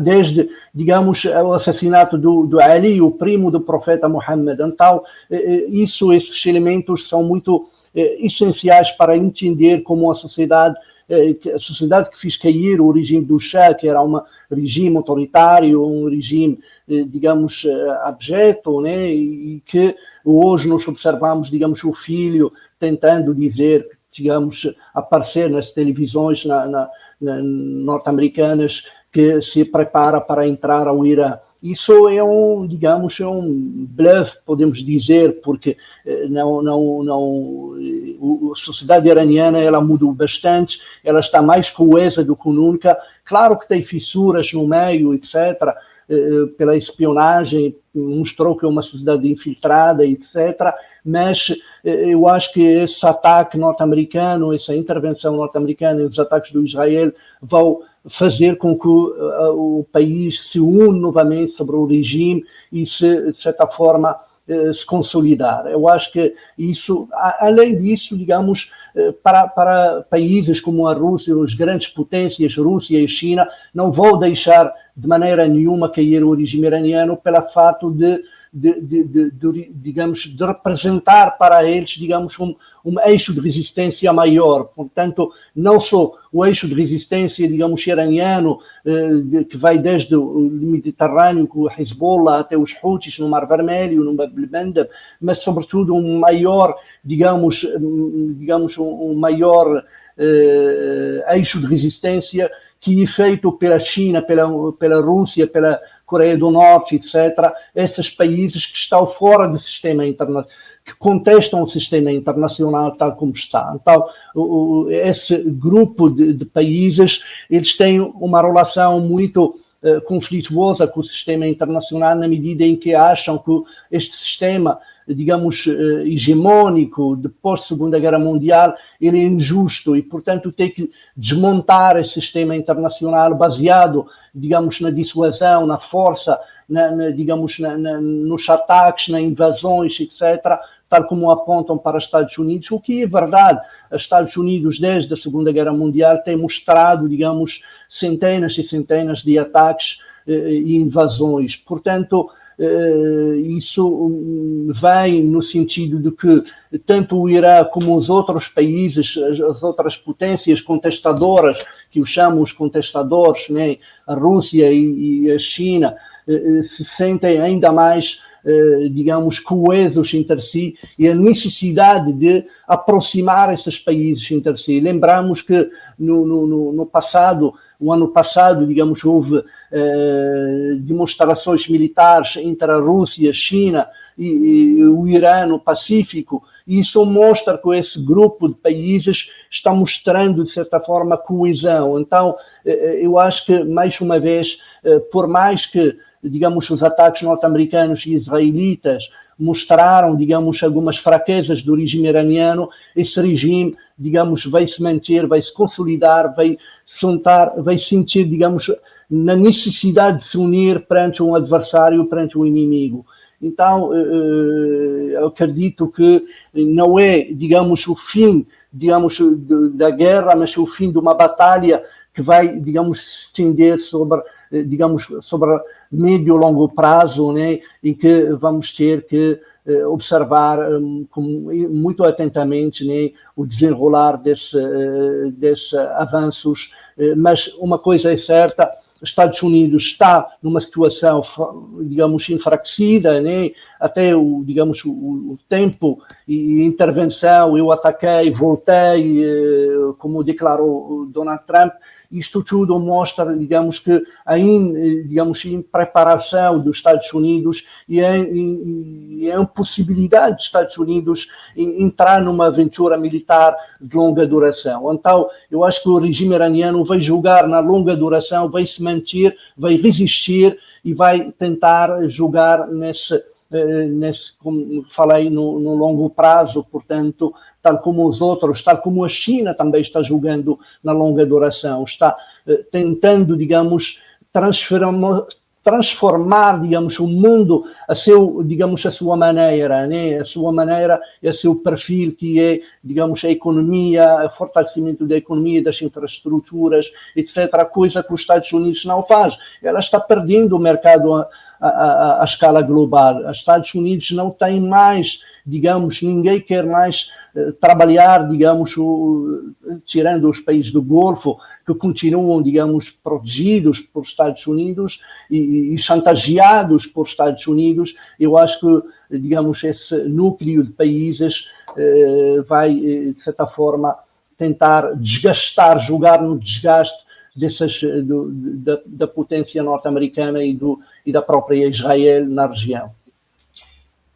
Speaker 2: desde, digamos, o assassinato do Ali, o primo do profeta Muhammad. Então, esses elementos são muito essenciais para entender como a sociedade que fez cair o regime do Shah, que era um regime autoritário, um regime, digamos, abjeto, e que hoje nós observamos, digamos, o filho tentando dizer, digamos, aparecer nas televisões norte-americanas que se prepara para entrar ao Irã. Isso é digamos, um bluff, podemos dizer, porque a sociedade iraniana ela mudou bastante, ela está mais coesa do que nunca. Claro que tem fissuras no meio, etc., pela espionagem, mostrou que é uma sociedade infiltrada, etc. Mas eu acho que esse ataque norte-americano, essa intervenção norte-americana e os ataques do Israel vão fazer com que o país se une novamente sobre o regime e, de certa forma, se consolidar. Eu acho que isso, além disso, digamos, para países como a Rússia, as grandes potências, Rússia e China, não vão deixar de maneira nenhuma cair o regime iraniano pelo fato de digamos, de representar para eles, digamos, um eixo de resistência maior. Portanto, não só o eixo de resistência, digamos, iraniano, que vai desde o Mediterrâneo, com o Hezbollah, até os Houthis no Mar Vermelho, no Bab el-Mandeb, mas, sobretudo, um maior, digamos um maior eixo de resistência que é feito pela China, pela Rússia, pela Coreia do Norte, etc., esses países que estão fora do sistema internacional, que contestam o sistema internacional tal como está. Então, esse grupo de países, eles têm uma relação muito conflituosa com o sistema internacional na medida em que acham que este sistema, digamos, hegemônico, depois da Segunda Guerra Mundial, ele é injusto e, portanto, tem que desmontar esse sistema internacional baseado, digamos, na dissuasão, na força, digamos, nos ataques, nas invasões, etc., tal como apontam para os Estados Unidos, o que é verdade. Os Estados Unidos, desde a Segunda Guerra Mundial, têm mostrado, digamos, centenas e centenas de ataques e invasões. Portanto, isso vem no sentido de que tanto o Irã como os outros países, as outras potências contestadoras, que os chamam os contestadores, né, a Rússia e a China, se sentem ainda mais, digamos, coesos entre si e a necessidade de aproximar esses países entre si. Lembramos que no passado, o ano passado, digamos, houve demonstrações militares entre a Rússia, a China e o Irã no Pacífico, e isso mostra que esse grupo de países está mostrando, de certa forma, coesão. Então, eu acho que, mais uma vez, por mais que, digamos, os ataques norte-americanos e israelitas mostraram, digamos, algumas fraquezas do regime iraniano, esse regime, digamos, vai se manter, vai se consolidar, vai sentir, digamos, na necessidade de se unir perante um adversário, perante um inimigo. Então, eu acredito que não é, digamos, o fim, digamos, da guerra, mas o fim de uma batalha que vai, digamos, se estender sobre médio e longo prazo, né, em que vamos ter que observar muito atentamente, né, o desenrolar desses avanços. Mas uma coisa é certa, os Estados Unidos está numa situação, digamos, enfraquecida, né? Até o tempo e intervenção, eu ataquei, voltei, como declarou Donald Trump. Isto tudo mostra, digamos, que ainda, digamos, em preparação dos Estados Unidos e a impossibilidade dos Estados Unidos entrar numa aventura militar de longa duração. Então, eu acho que o regime iraniano vai jogar na longa duração, vai se manter, vai resistir e vai tentar jogar nesse como falei, no longo prazo, portanto, tal como os outros, tal como a China também está jogando na longa duração, está tentando, digamos, transformar, digamos, o mundo a sua maneira, né? A sua maneira e a seu perfil, que é, digamos, a economia, o fortalecimento da economia, das infraestruturas, etc., coisa que os Estados Unidos não faz. Ela está perdendo o mercado à escala global. Os Estados Unidos não têm mais, digamos, ninguém quer mais trabalhar, digamos, tirando os países do Golfo, que continuam, digamos, protegidos por Estados Unidos e chantageados por Estados Unidos. Eu acho que, digamos, esse núcleo de países vai, de certa forma, tentar jogar no desgaste da potência norte-americana e da própria Israel na região.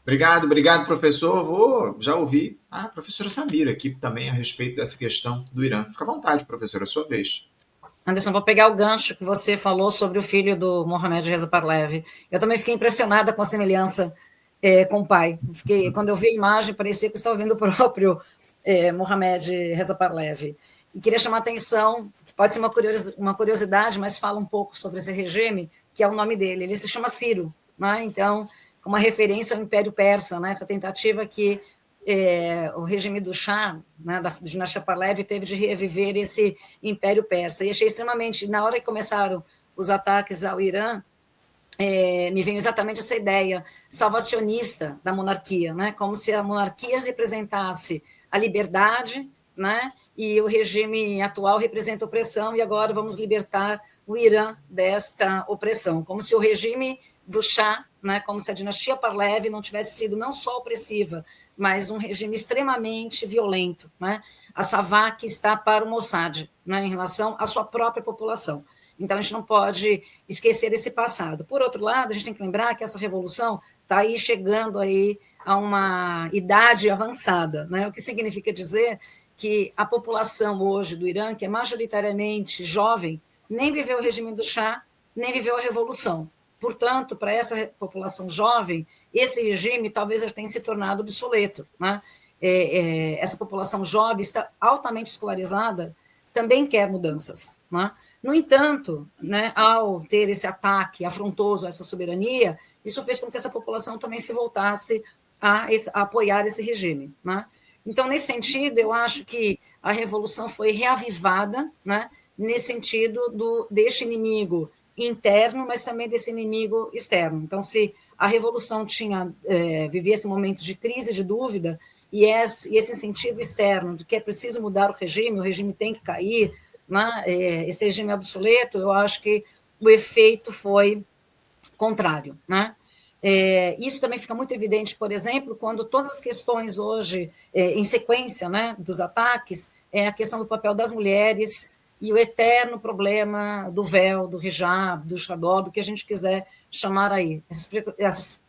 Speaker 1: Obrigado, professor. Vou já ouvir a professora Samira aqui também a respeito dessa questão do Irã. Fica à vontade, professora, a sua vez.
Speaker 3: Anderson, vou pegar o gancho que você falou sobre o filho do Mohamed Reza Pahlavi. Eu também fiquei impressionada com a semelhança com o pai. Quando eu vi a imagem, parecia que eu estava vendo o próprio Mohamed Reza Pahlavi. E queria chamar a atenção, pode ser uma curiosidade, mas fala um pouco sobre esse regime, que é o nome dele. Ele se chama Ciro, né? Então, uma referência ao Império Persa, né? Essa tentativa que o regime do Shah, né, da dinastia Pahlavi, teve de reviver esse Império Persa. E achei extremamente... Na hora que começaram os ataques ao Irã, me vem exatamente essa ideia salvacionista da monarquia, né? Como se a monarquia representasse a liberdade, né? E o regime atual representa a opressão, e agora vamos libertar o Irã desta opressão. Como se o regime do Shah, né, como se a dinastia Pahlavi não tivesse sido não só opressiva, mas um regime extremamente violento, né? A Savak está para o Mossad, né, em relação à sua própria população. Então, a gente não pode esquecer esse passado. Por outro lado, a gente tem que lembrar que essa revolução está aí chegando aí a uma idade avançada, né? O que significa dizer que a população hoje do Irã, que é majoritariamente jovem, nem viveu o regime do Shah, nem viveu a revolução. Portanto, para essa população jovem, esse regime talvez já tenha se tornado obsoleto, né? Essa população jovem está altamente escolarizada, também quer mudanças, né? No entanto, né, ao ter esse ataque afrontoso a essa soberania, isso fez com que essa população também se voltasse a apoiar esse regime, né? Então, nesse sentido, eu acho que a revolução foi reavivada, né, nesse sentido deste inimigo interno, mas também desse inimigo externo. Então, se a revolução vivia esse momento de crise, de dúvida, e esse incentivo externo de que é preciso mudar o regime tem que cair, né, esse regime é obsoleto, eu acho que o efeito foi contrário, né? Isso também fica muito evidente, por exemplo, quando todas as questões hoje, em sequência, né, dos ataques, a questão do papel das mulheres e o eterno problema do véu, do hijab, do chador, do que a gente quiser chamar aí. Essas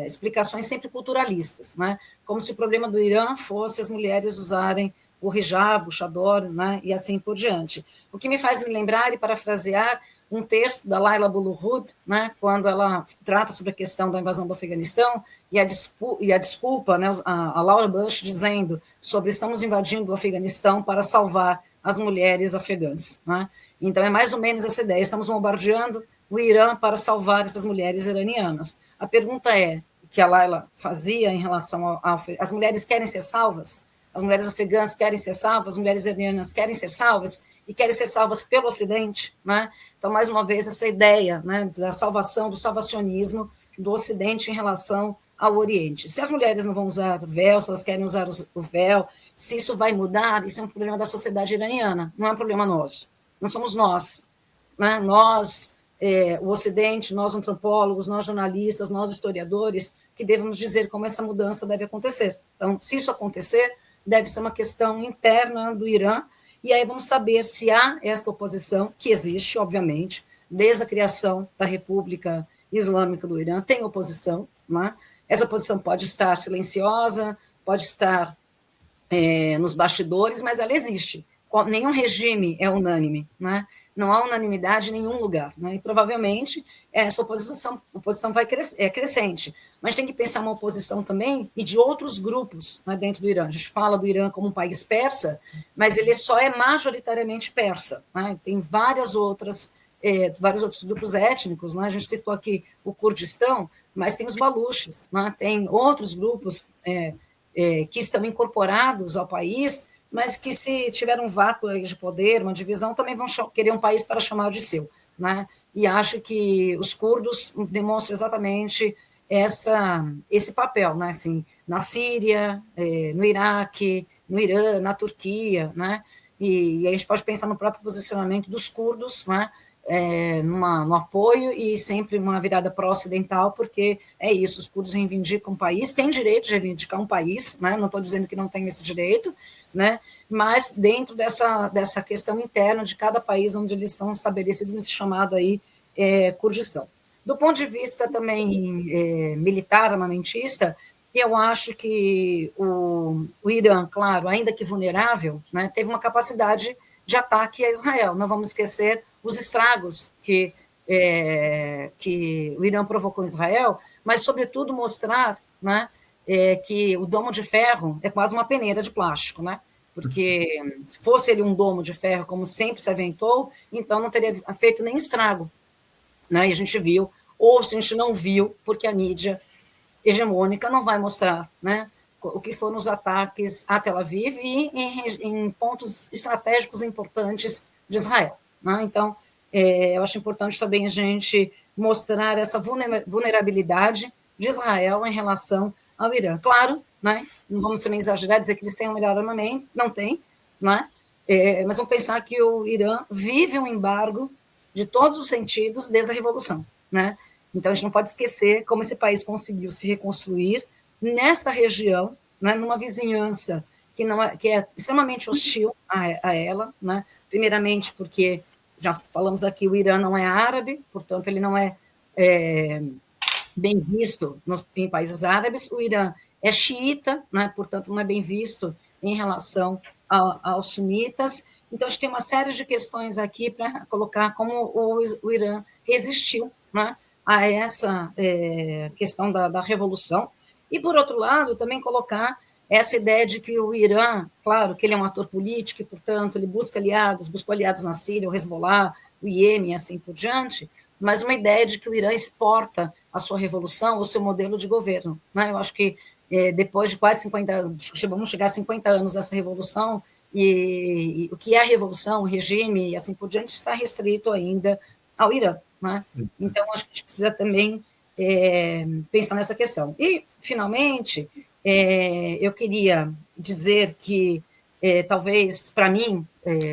Speaker 3: explicações sempre culturalistas, né? Como se o problema do Irã fosse as mulheres usarem o hijab, o chador, né? E assim por diante. O que me faz me lembrar e parafrasear um texto da Laila Bulurhud, né, quando ela trata sobre a questão da invasão do Afeganistão e a desculpa, né, a Laura Bush dizendo sobre estamos invadindo o Afeganistão para salvar as mulheres afegãs, né? Então é mais ou menos essa ideia, estamos bombardeando o Irã para salvar essas mulheres iranianas. A pergunta que a Laila fazia em relação as mulheres querem ser salvas? As mulheres afegãs querem ser salvas, as mulheres iranianas querem ser salvas e querem ser salvas pelo Ocidente, né? Então, mais uma vez, essa ideia, né, da salvação, do salvacionismo do Ocidente em relação ao Oriente. Se as mulheres não vão usar véu, se elas querem usar o véu, se isso vai mudar, isso é um problema da sociedade iraniana, não é um problema nosso. Não somos nós, né? Nós, o Ocidente, nós antropólogos, nós jornalistas, nós historiadores, que devemos dizer como essa mudança deve acontecer. Então, se isso acontecer, deve ser uma questão interna do Irã, e aí vamos saber se há essa oposição, que existe, obviamente, desde a criação da República Islâmica do Irã, tem oposição, né? Essa oposição pode estar silenciosa, pode estar nos bastidores, mas ela existe. Nenhum regime é unânime, né? Não há unanimidade em nenhum lugar, né? E provavelmente essa oposição vai crescente, mas tem que pensar uma oposição também e de outros grupos, né, dentro do Irã. A gente fala do Irã como um país persa, mas ele só é majoritariamente persa, né? Tem vários outros grupos étnicos, né? A gente citou aqui o Kurdistão, mas tem os baluches, né? Tem outros grupos que estão incorporados ao país, mas que se tiver um vácuo de poder, uma divisão, também vão querer um país para chamar de seu, né? E acho que os curdos demonstram exatamente esse papel, né? Assim, na Síria, no Iraque, no Irã, na Turquia, né? E a gente pode pensar no próprio posicionamento dos curdos, né? No apoio e sempre uma virada pró-ocidental, porque é isso, os curdos reivindicam um país, têm direito de reivindicar um país, né? Não estou dizendo que não tem esse direito, né? Mas dentro dessa questão interna de cada país onde eles estão estabelecidos nesse chamado aí Kurdistão. Do ponto de vista também militar, armamentista, eu acho que o Irã, claro, ainda que vulnerável, né, teve uma capacidade de ataque a Israel. Não vamos esquecer os estragos que o Irã provocou em Israel, mas, sobretudo, mostrar, né, que o domo de ferro é quase uma peneira de plástico, né? Porque se fosse ele um domo de ferro, como sempre se aventou, então não teria feito nem estrago, né? E a gente viu, ou se a gente não viu, porque a mídia hegemônica não vai mostrar, né, o que foram os ataques a Tel Aviv e em pontos estratégicos importantes de Israel, né? Então, eu acho importante também a gente mostrar essa vulnerabilidade de Israel em relação ao Irã. Claro, né, não vamos também exagerar, dizer que eles têm o melhor armamento, não tem, né? Mas vamos pensar que o Irã vive um embargo de todos os sentidos desde a Revolução, né? Então, a gente não pode esquecer como esse país conseguiu se reconstruir nesta região, né, numa vizinhança que é extremamente hostil a ela, né? Primeiramente porque, já falamos aqui, o Irã não é árabe, portanto, ele não é bem visto em países árabes. O Irã é xiita, né, portanto, não é bem visto em relação aos sunitas. Então, a gente tem uma série de questões aqui para colocar como o Irã resistiu, né, a essa questão da revolução. E, por outro lado, também colocar essa ideia de que o Irã, claro, que ele é um ator político e, portanto, ele buscou aliados na Síria, o Hezbollah, o Iêmen e assim por diante, mas uma ideia de que o Irã exporta a sua revolução, o seu modelo de governo, né? Eu acho que depois de quase 50 anos, vamos chegar a 50 anos dessa revolução, e o que é a revolução, o regime e assim por diante, está restrito ainda ao Irã, né? Então, acho que a gente precisa também pensar nessa questão. E, finalmente, eu queria dizer que, talvez, para mim,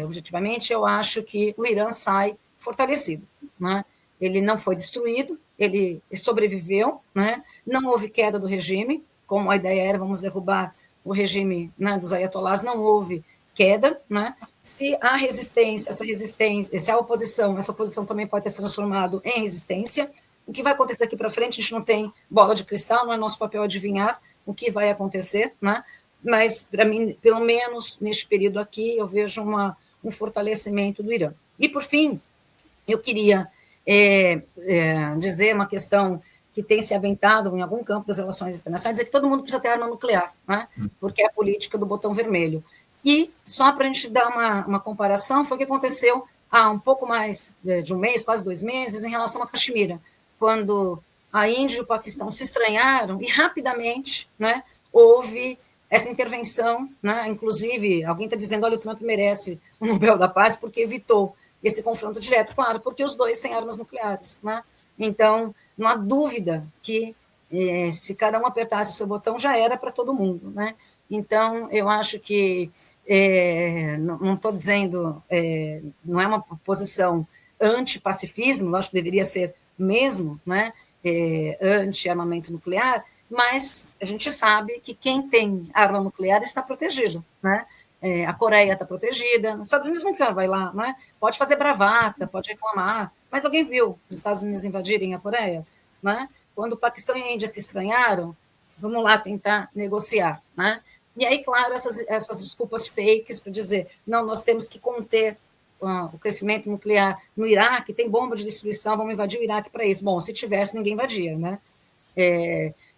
Speaker 3: objetivamente, eu acho que o Irã sai fortalecido, né? Ele não foi destruído, ele sobreviveu, né? Não houve queda do regime, como a ideia era, vamos derrubar o regime, né, dos ayatolás, não houve queda, né? Se há resistência, se há oposição, essa oposição também pode ter se transformado em resistência. O que vai acontecer daqui para frente, a gente não tem bola de cristal, não é nosso papel adivinhar o que vai acontecer, né? Mas, para mim, pelo menos neste período aqui, eu vejo um fortalecimento do Irã. E, por fim, eu queria dizer uma questão que tem se aventado em algum campo das relações internacionais, é que todo mundo precisa ter arma nuclear, né? Porque é a política do botão vermelho. E, só para a gente dar uma comparação, foi o que aconteceu há um pouco mais de um mês, quase 2 meses, em relação a Caxemira, quando a Índia e o Paquistão se estranharam e rapidamente, né, houve essa intervenção, né? Inclusive, alguém está dizendo, olha, o Trump merece o Nobel da Paz porque evitou esse confronto direto. Claro, porque os dois têm armas nucleares, né? Então, não há dúvida que se cada um apertasse o seu botão, já era para todo mundo, né? Então, eu acho que, não estou dizendo, não é uma posição anti-pacifismo, eu acho que deveria ser mesmo, né, anti-armamento nuclear, mas a gente sabe que quem tem arma nuclear está protegido, né? A Coreia está protegida, os Estados Unidos nunca vai lá, né? Pode fazer bravata, pode reclamar, mas alguém viu os Estados Unidos invadirem a Coreia, né? Quando o Paquistão e a Índia se estranharam, vamos lá tentar negociar, né? E aí, claro, essas desculpas fakes para dizer, não, nós temos que conter o crescimento nuclear no Iraque, tem bomba de destruição, vamos invadir o Iraque para isso. Bom, se tivesse, ninguém invadia, né?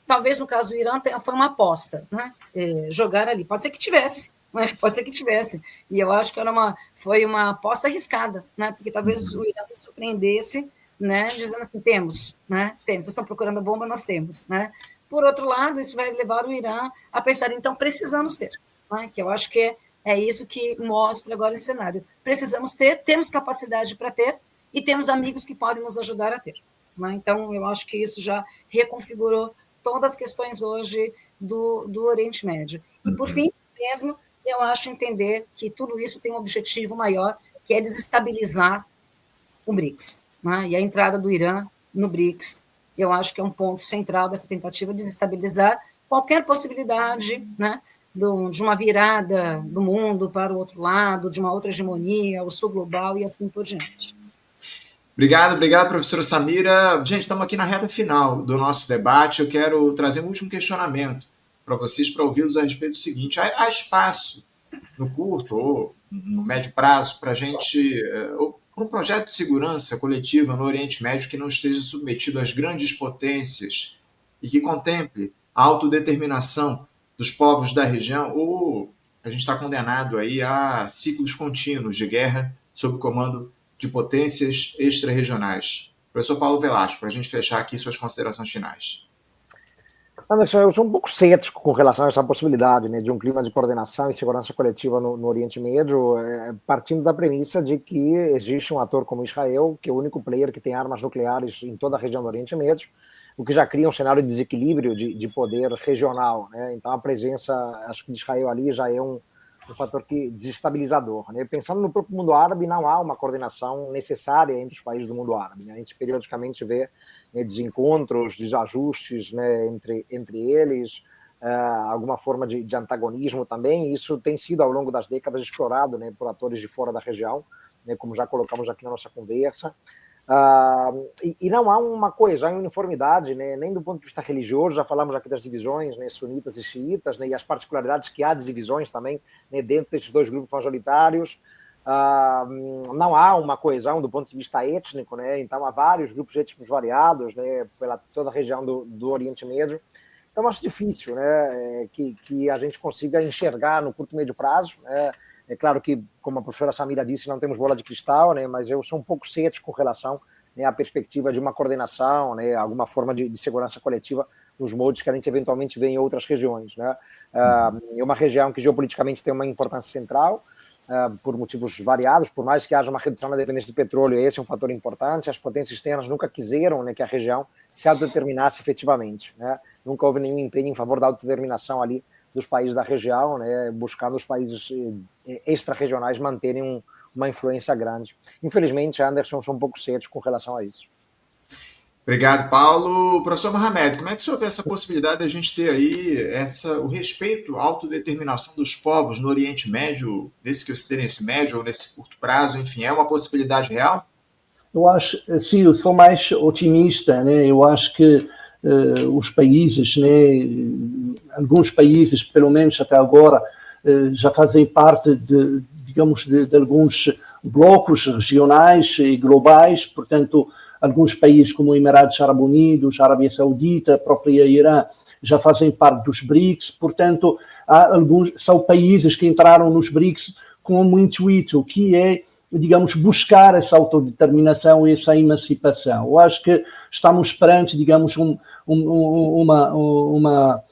Speaker 3: Talvez no caso do Irã foi uma aposta, né? Jogar ali, pode ser que tivesse, né? Pode ser que tivesse, e eu acho que foi uma aposta arriscada, né? Porque talvez o Irã nos surpreendesse, né? Dizendo assim, temos, né? Temos, vocês estão procurando bomba, nós temos, né? Por outro lado, isso vai levar o Irã a pensar, então precisamos ter, né? Que eu acho que é isso que mostra agora esse cenário. Precisamos ter, temos capacidade para ter e temos amigos que podem nos ajudar a ter, né? Então, eu acho que isso já reconfigurou todas as questões hoje do Oriente Médio. E, por fim, mesmo, eu acho entender que tudo isso tem um objetivo maior, que é desestabilizar o BRICS, né? E a entrada do Irã no BRICS, eu acho que é um ponto central dessa tentativa de desestabilizar qualquer possibilidade, né, de uma virada do mundo para o outro lado, de uma outra hegemonia, o sul global e assim por diante.
Speaker 1: Obrigado, professora Samira. Gente, estamos aqui na reta final do nosso debate. Eu quero trazer um último questionamento para vocês, para ouvi-los a respeito do seguinte. Há espaço no curto ou no médio prazo, para a gente, um projeto de segurança coletiva no Oriente Médio que não esteja submetido às grandes potências e que contemple a autodeterminação dos povos da região, ou a gente está condenado aí a ciclos contínuos de guerra sob o comando de potências extra-regionais. Professor Paulo Velasco, para a gente fechar aqui suas considerações finais.
Speaker 4: Anderson, eu sou um pouco cético com relação a essa possibilidade, né, de um clima de coordenação e segurança coletiva no Oriente Médio, partindo da premissa de que existe um ator como Israel, que é o único player que tem armas nucleares em toda a região do Oriente Médio, o que já cria um cenário de desequilíbrio de poder regional, né? Então a presença, acho que de Israel ali já é um fator desestabilizador, né? Pensando no próprio mundo árabe, não há uma coordenação necessária entre os países do mundo árabe, né? A gente periodicamente vê, né, desencontros, desajustes, né, entre eles, alguma forma de antagonismo também. Isso tem sido ao longo das décadas explorado, né, por atores de fora da região, né, como já colocamos aqui na nossa conversa. E não há uma coesão e uniformidade, né, nem do ponto de vista religioso. Já falamos aqui das divisões, né, sunitas e xiitas, né, e as particularidades que há de divisões também, né, dentro desses dois grupos majoritários. Não há uma coesão do ponto de vista étnico, né, então há vários grupos étnicos variados, né, pela toda a região do Oriente Médio. Então acho difícil, né, que a gente consiga enxergar no curto e médio prazo, né. É claro que, como a professora Samira disse, não temos bola de cristal, né, mas eu sou um pouco cético com relação, né, à perspectiva de uma coordenação, né, alguma forma de segurança coletiva nos moldes que a gente eventualmente vê em outras regiões, né. É uma região que geopoliticamente tem uma importância central, por motivos variados, por mais que haja uma redução na dependência de petróleo, esse é um fator importante. As potências externas nunca quiseram, né, que a região se autodeterminasse efetivamente, né. Nunca houve nenhum empenho em favor da autodeterminação ali dos países da região, né, buscando os países extra-regionais manterem uma influência grande. Infelizmente, Anderson, sou um pouco cético com relação a isso.
Speaker 1: Obrigado, Paulo. Professor Mohamed, como é que o senhor vê essa possibilidade de a gente ter aí o respeito à autodeterminação dos povos no Oriente Médio, nesse que eu citei, nesse médio ou nesse curto prazo, enfim, é uma possibilidade real?
Speaker 2: Eu acho, sim, eu sou mais otimista, né? Eu acho que os países, né, alguns países, pelo menos até agora, já fazem parte digamos, de alguns blocos regionais e globais. Portanto, alguns países como Emirados Árabes Unidos, Arábia Saudita, a própria Irã, já fazem parte dos BRICS. Portanto, são países que entraram nos BRICS com um intuito, que é, digamos, buscar essa autodeterminação e essa emancipação. Eu acho que estamos perante, digamos, uma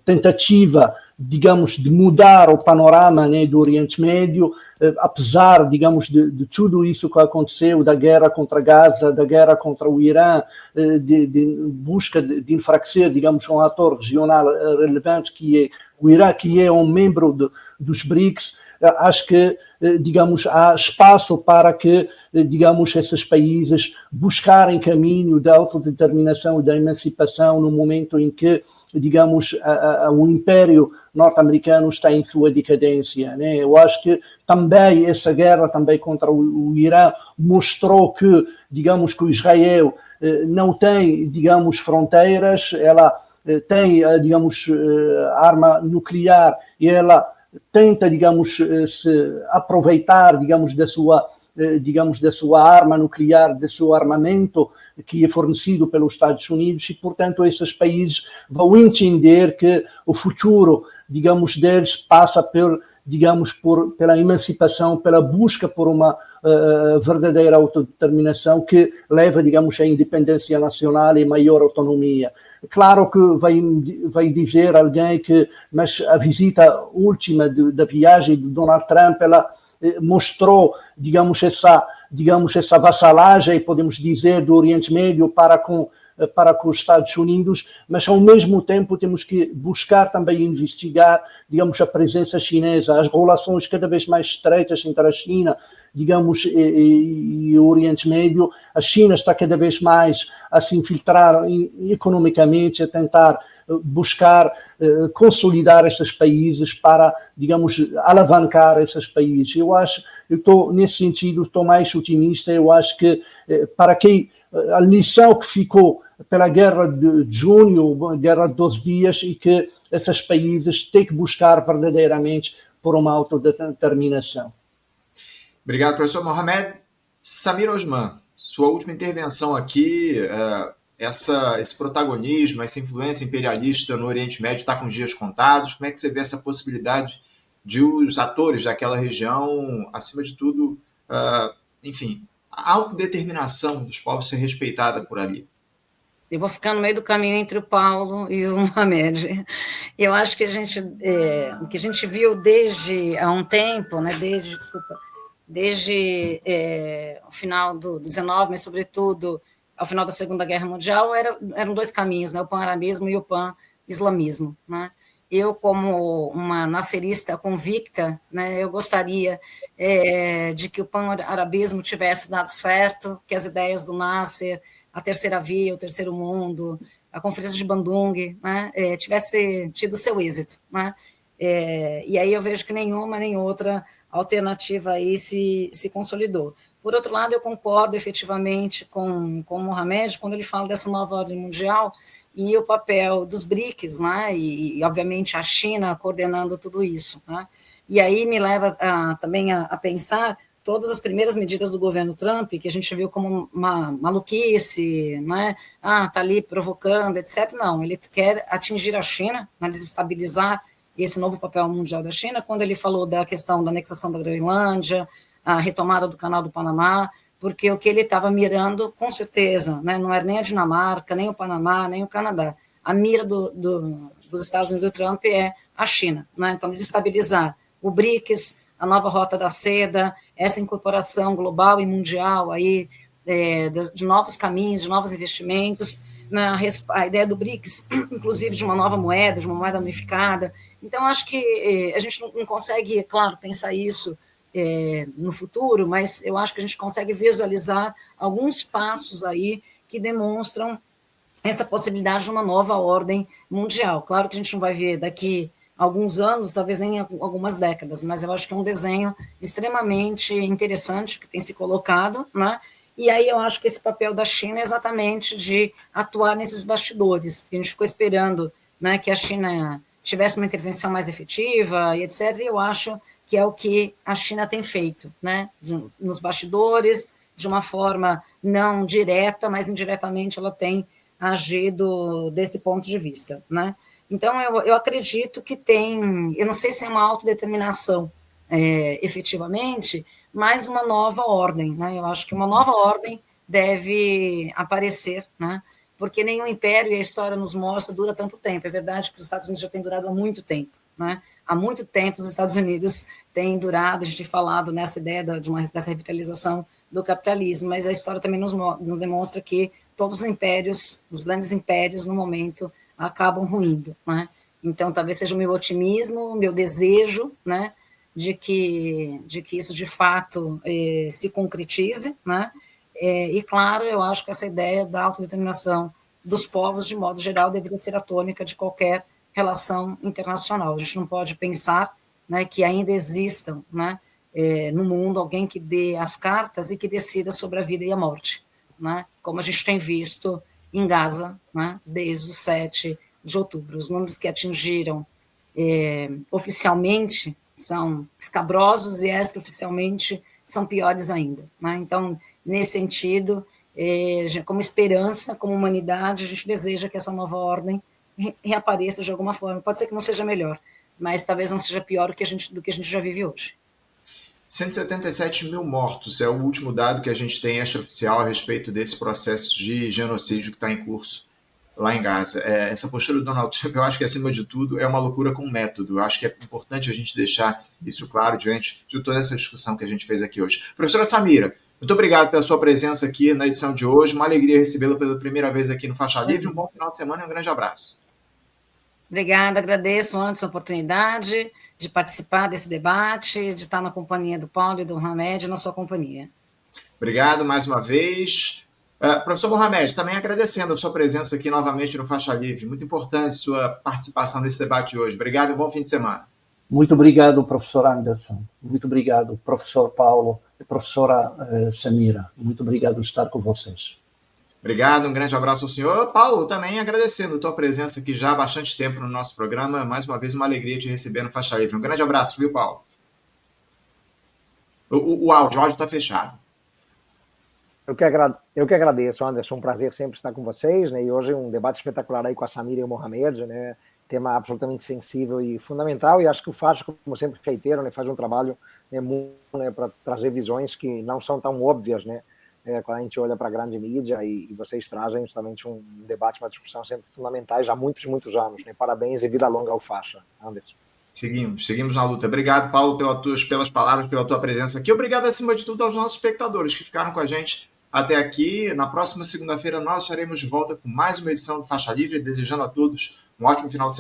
Speaker 2: tentativa, digamos, de mudar o panorama, né, do Oriente Médio, apesar, digamos, de tudo isso que aconteceu, da guerra contra Gaza, da guerra contra o Irã, de busca de enfraquecer, digamos, um ator regional relevante que é o Irã, que é um membro dos BRICS. Acho que, digamos, há espaço para que, digamos, esses países buscarem caminho da autodeterminação e da emancipação no momento em que, digamos, o Império norte-americano está em sua decadência, né? Eu acho que também essa guerra também contra o Irã mostrou que, digamos, que o Israel não tem, digamos, fronteiras. Ela tem, digamos, arma nuclear e ela tenta, digamos, se aproveitar, digamos, da sua arma nuclear, do seu armamento que é fornecido pelos Estados Unidos, e, portanto, esses países vão entender que o futuro, digamos, deles passa pela emancipação, pela busca por uma verdadeira autodeterminação que leva, digamos, à independência nacional e maior autonomia. Claro que vai dizer alguém que, mas a visita última da viagem de Donald Trump, ela mostrou, digamos, essa vassalagem, podemos dizer, do Oriente Médio para com os Estados Unidos, mas ao mesmo tempo temos que buscar também investigar, digamos, a presença chinesa, as relações cada vez mais estreitas entre a China, digamos, e o Oriente Médio. A China está cada vez mais a se infiltrar economicamente, a tentar buscar consolidar esses países para, digamos, alavancar esses países. Nesse sentido, estou mais otimista. Eu acho que a lição que ficou pela guerra de junho, a guerra de 12 dias, e que esses países têm que buscar verdadeiramente por uma autodeterminação.
Speaker 1: Obrigado, professor Mohamed. Samira Osman, sua última intervenção aqui, esse protagonismo, essa influência imperialista no Oriente Médio está com os dias contados. Como é que você vê essa possibilidade de os atores daquela região, acima de tudo, enfim, a autodeterminação dos povos ser respeitada por ali?
Speaker 3: Eu vou ficar no meio do caminho entre o Paulo e o Mohamed. Eu acho que o que a gente viu desde há um tempo, né, desde o final do 19, mas sobretudo ao final da Segunda Guerra Mundial, eram dois caminhos, né, o pan-arabismo e o pan-islamismo, né? Eu, como uma nascerista convicta, né, eu gostaria de que o pan-arabismo tivesse dado certo, que as ideias do Nasser, a Terceira Via, o Terceiro Mundo, a Conferência de Bandung, né, tivesse tido seu êxito, né? E aí eu vejo que nenhuma nem outra alternativa aí se consolidou. Por outro lado, eu concordo efetivamente com o Mohamed quando ele fala dessa nova ordem mundial e o papel dos BRICS, né, e obviamente a China coordenando tudo isso, né? E aí me leva também a pensar todas as primeiras medidas do governo Trump, que a gente viu como uma maluquice, né? Tá ali provocando, etc. Não, ele quer atingir a China, né, desestabilizar esse novo papel mundial da China, quando ele falou da questão da anexação da Groenlândia, a retomada do Canal do Panamá, porque o que ele estava mirando, com certeza, né, não era nem a Dinamarca, nem o Panamá, nem o Canadá. A mira dos Estados Unidos do Trump é a China, né? Então, desestabilizar o BRICS, a nova Rota da Seda, essa incorporação global e mundial aí, de novos caminhos, de novos investimentos, a ideia do BRICS, inclusive de uma nova moeda, de uma moeda unificada. Então, acho que a gente não consegue, claro, pensar isso no futuro, mas eu acho que a gente consegue visualizar alguns passos aí que demonstram essa possibilidade de uma nova ordem mundial. Claro que a gente não vai ver daqui alguns anos, talvez nem algumas décadas, mas eu acho que é um desenho extremamente interessante que tem se colocado, né? E aí eu acho que esse papel da China é exatamente de atuar nesses bastidores. A gente ficou esperando, né, que a China tivesse uma intervenção mais efetiva e etc. E eu acho que é o que a China tem feito, né, nos bastidores, de uma forma não direta, mas indiretamente ela tem agido desse ponto de vista, né? Então, eu acredito que tem, eu não sei se é uma autodeterminação efetivamente, mas uma nova ordem, né? Eu acho que uma nova ordem deve aparecer, né? Porque nenhum império, e a história nos mostra, dura tanto tempo. É verdade que os Estados Unidos já têm durado há muito tempo, né? Há muito tempo os Estados Unidos têm durado, a gente tem falado nessa ideia dessa revitalização do capitalismo, mas a história também nos demonstra que todos os impérios, os grandes impérios, no momento, acabam ruindo, né? Então, talvez seja o meu otimismo, o meu desejo, né, de que isso, de fato, se concretize, né? E, claro, eu acho que essa ideia da autodeterminação dos povos, de modo geral, deveria ser a tônica de qualquer relação internacional. A gente não pode pensar, né, que ainda existam, né, no mundo alguém que dê as cartas e que decida sobre a vida e a morte, né, como a gente tem visto em Gaza, né, desde o 7 de outubro. Os números que atingiram oficialmente são escabrosos e extraoficialmente são piores ainda, né? Então, nesse sentido, como esperança, como humanidade, a gente deseja que essa nova ordem reapareça de alguma forma. Pode ser que não seja melhor, mas talvez não seja pior do que a gente já vive hoje.
Speaker 1: 177 mil mortos é o último dado que a gente tem extraoficial a respeito desse processo de genocídio que está em curso lá em Gaza. Essa postura do Donald Trump, eu acho que, acima de tudo, é uma loucura com método. Eu acho que é importante a gente deixar isso claro diante de toda essa discussão que a gente fez aqui hoje. Professora Samira, muito obrigado pela sua presença aqui na edição de hoje. Uma alegria recebê-la pela primeira vez aqui no Faixa Livre. Um bom final de semana e um grande abraço.
Speaker 3: Obrigada, agradeço antes a oportunidade de participar desse debate, de estar na companhia do Paulo e do Mohamed, na sua companhia.
Speaker 1: Obrigado mais uma vez. Professor Mohamed, também agradecendo a sua presença aqui novamente no Faixa Livre. Muito importante sua participação nesse debate hoje. Obrigado e bom fim de semana.
Speaker 2: Muito obrigado, professor Anderson. Muito obrigado, professor Paulo e professora Samira. Muito obrigado por estar com vocês.
Speaker 1: Obrigado, um grande abraço ao senhor. Paulo, também agradecendo a tua presença aqui já há bastante tempo no nosso programa. Mais uma vez, uma alegria te receber no Faixa Livre. Um grande abraço, viu, Paulo? O áudio está fechado.
Speaker 4: Eu que agradeço, Anderson. Um prazer sempre estar com vocês, né? E hoje um debate espetacular aí com a Samira e o Mohamed, né? Tema absolutamente sensível e fundamental. E acho que o Faixa, como sempre reitero, né, faz um trabalho, né, para trazer visões que não são tão óbvias, né? Quando a gente olha para a grande mídia, e vocês trazem justamente um debate, uma discussão sempre fundamentais há muitos anos, né? Parabéns e vida longa ao Faixa, Anderson.
Speaker 1: Seguimos na luta. Obrigado, Paulo, pelas palavras, pela tua presença aqui. Obrigado, acima de tudo, aos nossos espectadores que ficaram com a gente até aqui. Na próxima segunda-feira nós estaremos de volta com mais uma edição do Faixa Livre, desejando a todos um ótimo final de semana.